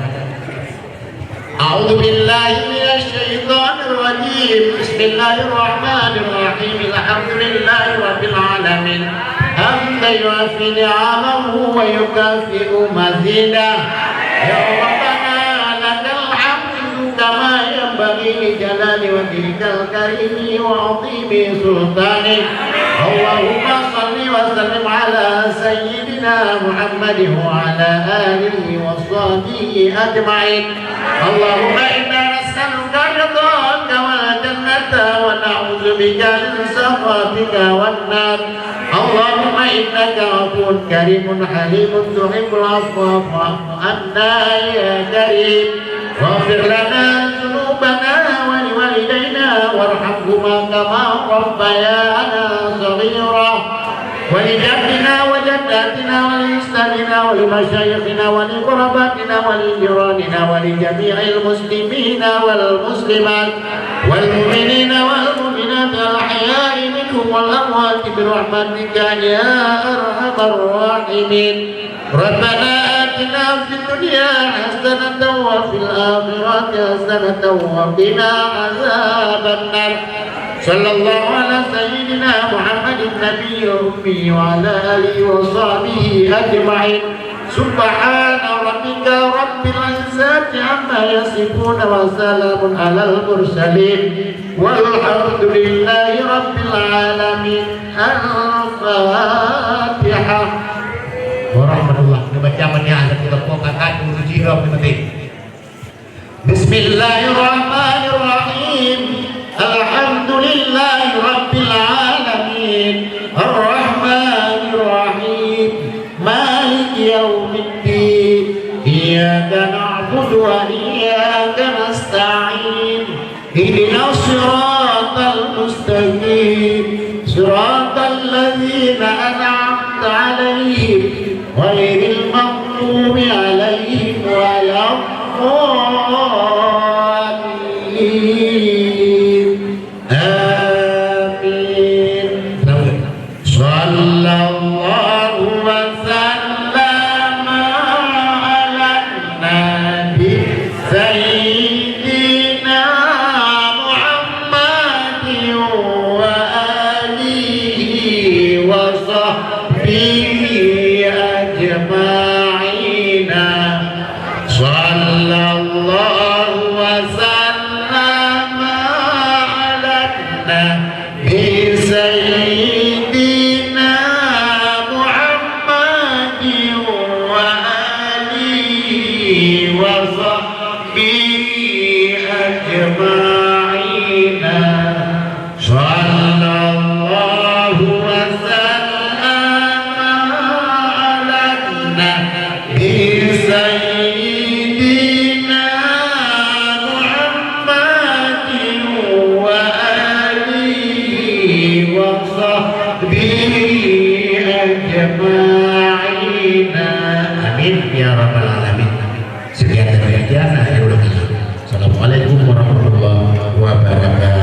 A'udzu billahi minasyaitonir rajim. Bismillahirrahmanirrahim. Alhamdulillahi rabbil alamin. Hamdan yu'affi ni'amahu wa yukafi'u mazidah. Ya Rabbana lakal hamdu kama yanbaghi li jalali wajhikal karimi wa 'azimi sultanik. Allahumma salli wa sallim ala sayyidina Muhammad wa ala alihi wa sahbihi ajma'in. Allahumma inna nas'aluka ridhaka wal jannata wa na'udzu bika min sakhatika wan nar. Allahumma innaka 'afuwun karimun halimun tuhibbul 'afwa fa'fu 'anna ya karim. Waghfir lana dhunubana wa liwalidayna warhamhuma kama rabbayana صغيرا ولجدنا وجداتنا ولأستاذنا ولمشايخنا ولقرباتنا ولجيراننا ولجميع المسلمين والمسلمات والمؤمنين والمؤمنات الأحياء منهم والأموات برحمتك يا أرحم الراحمين. ربنا آتنا في الدنيا حسنة وفي الآخرة حسنة وقنا عذاب النار. صلى الله على سيدنا محمد النبي الأمي وعلى آله وصحبه أجمعين. سبحان ربك رب العزة عما يصفون وسلام على المرسلين والحمد لله رب العالمين. الفاتحة. Warahmatullah. Bacaannya ada kita kakak menuju penting. Bismillahirrahmanirrahim. Alhamdulillahi rabbil alamin. Ar-Rahmanir Rahim. Maliki yaumiddin. Iyyaka na'budu wa iyyaka nasta'in. Ihdinas siratal mustaqim. Siratal ladzina an'amta 'alaihim ghairil maghdubi 'alaihim waladdallin. Amin. Sallallahu wa sallama ala nabi sayyidina بسيدنا محمد وآله وصحبه أجمعين آمين يا رب العالمين. Sekian dari Assalamualaikum warahmatullahi wabarakatuh.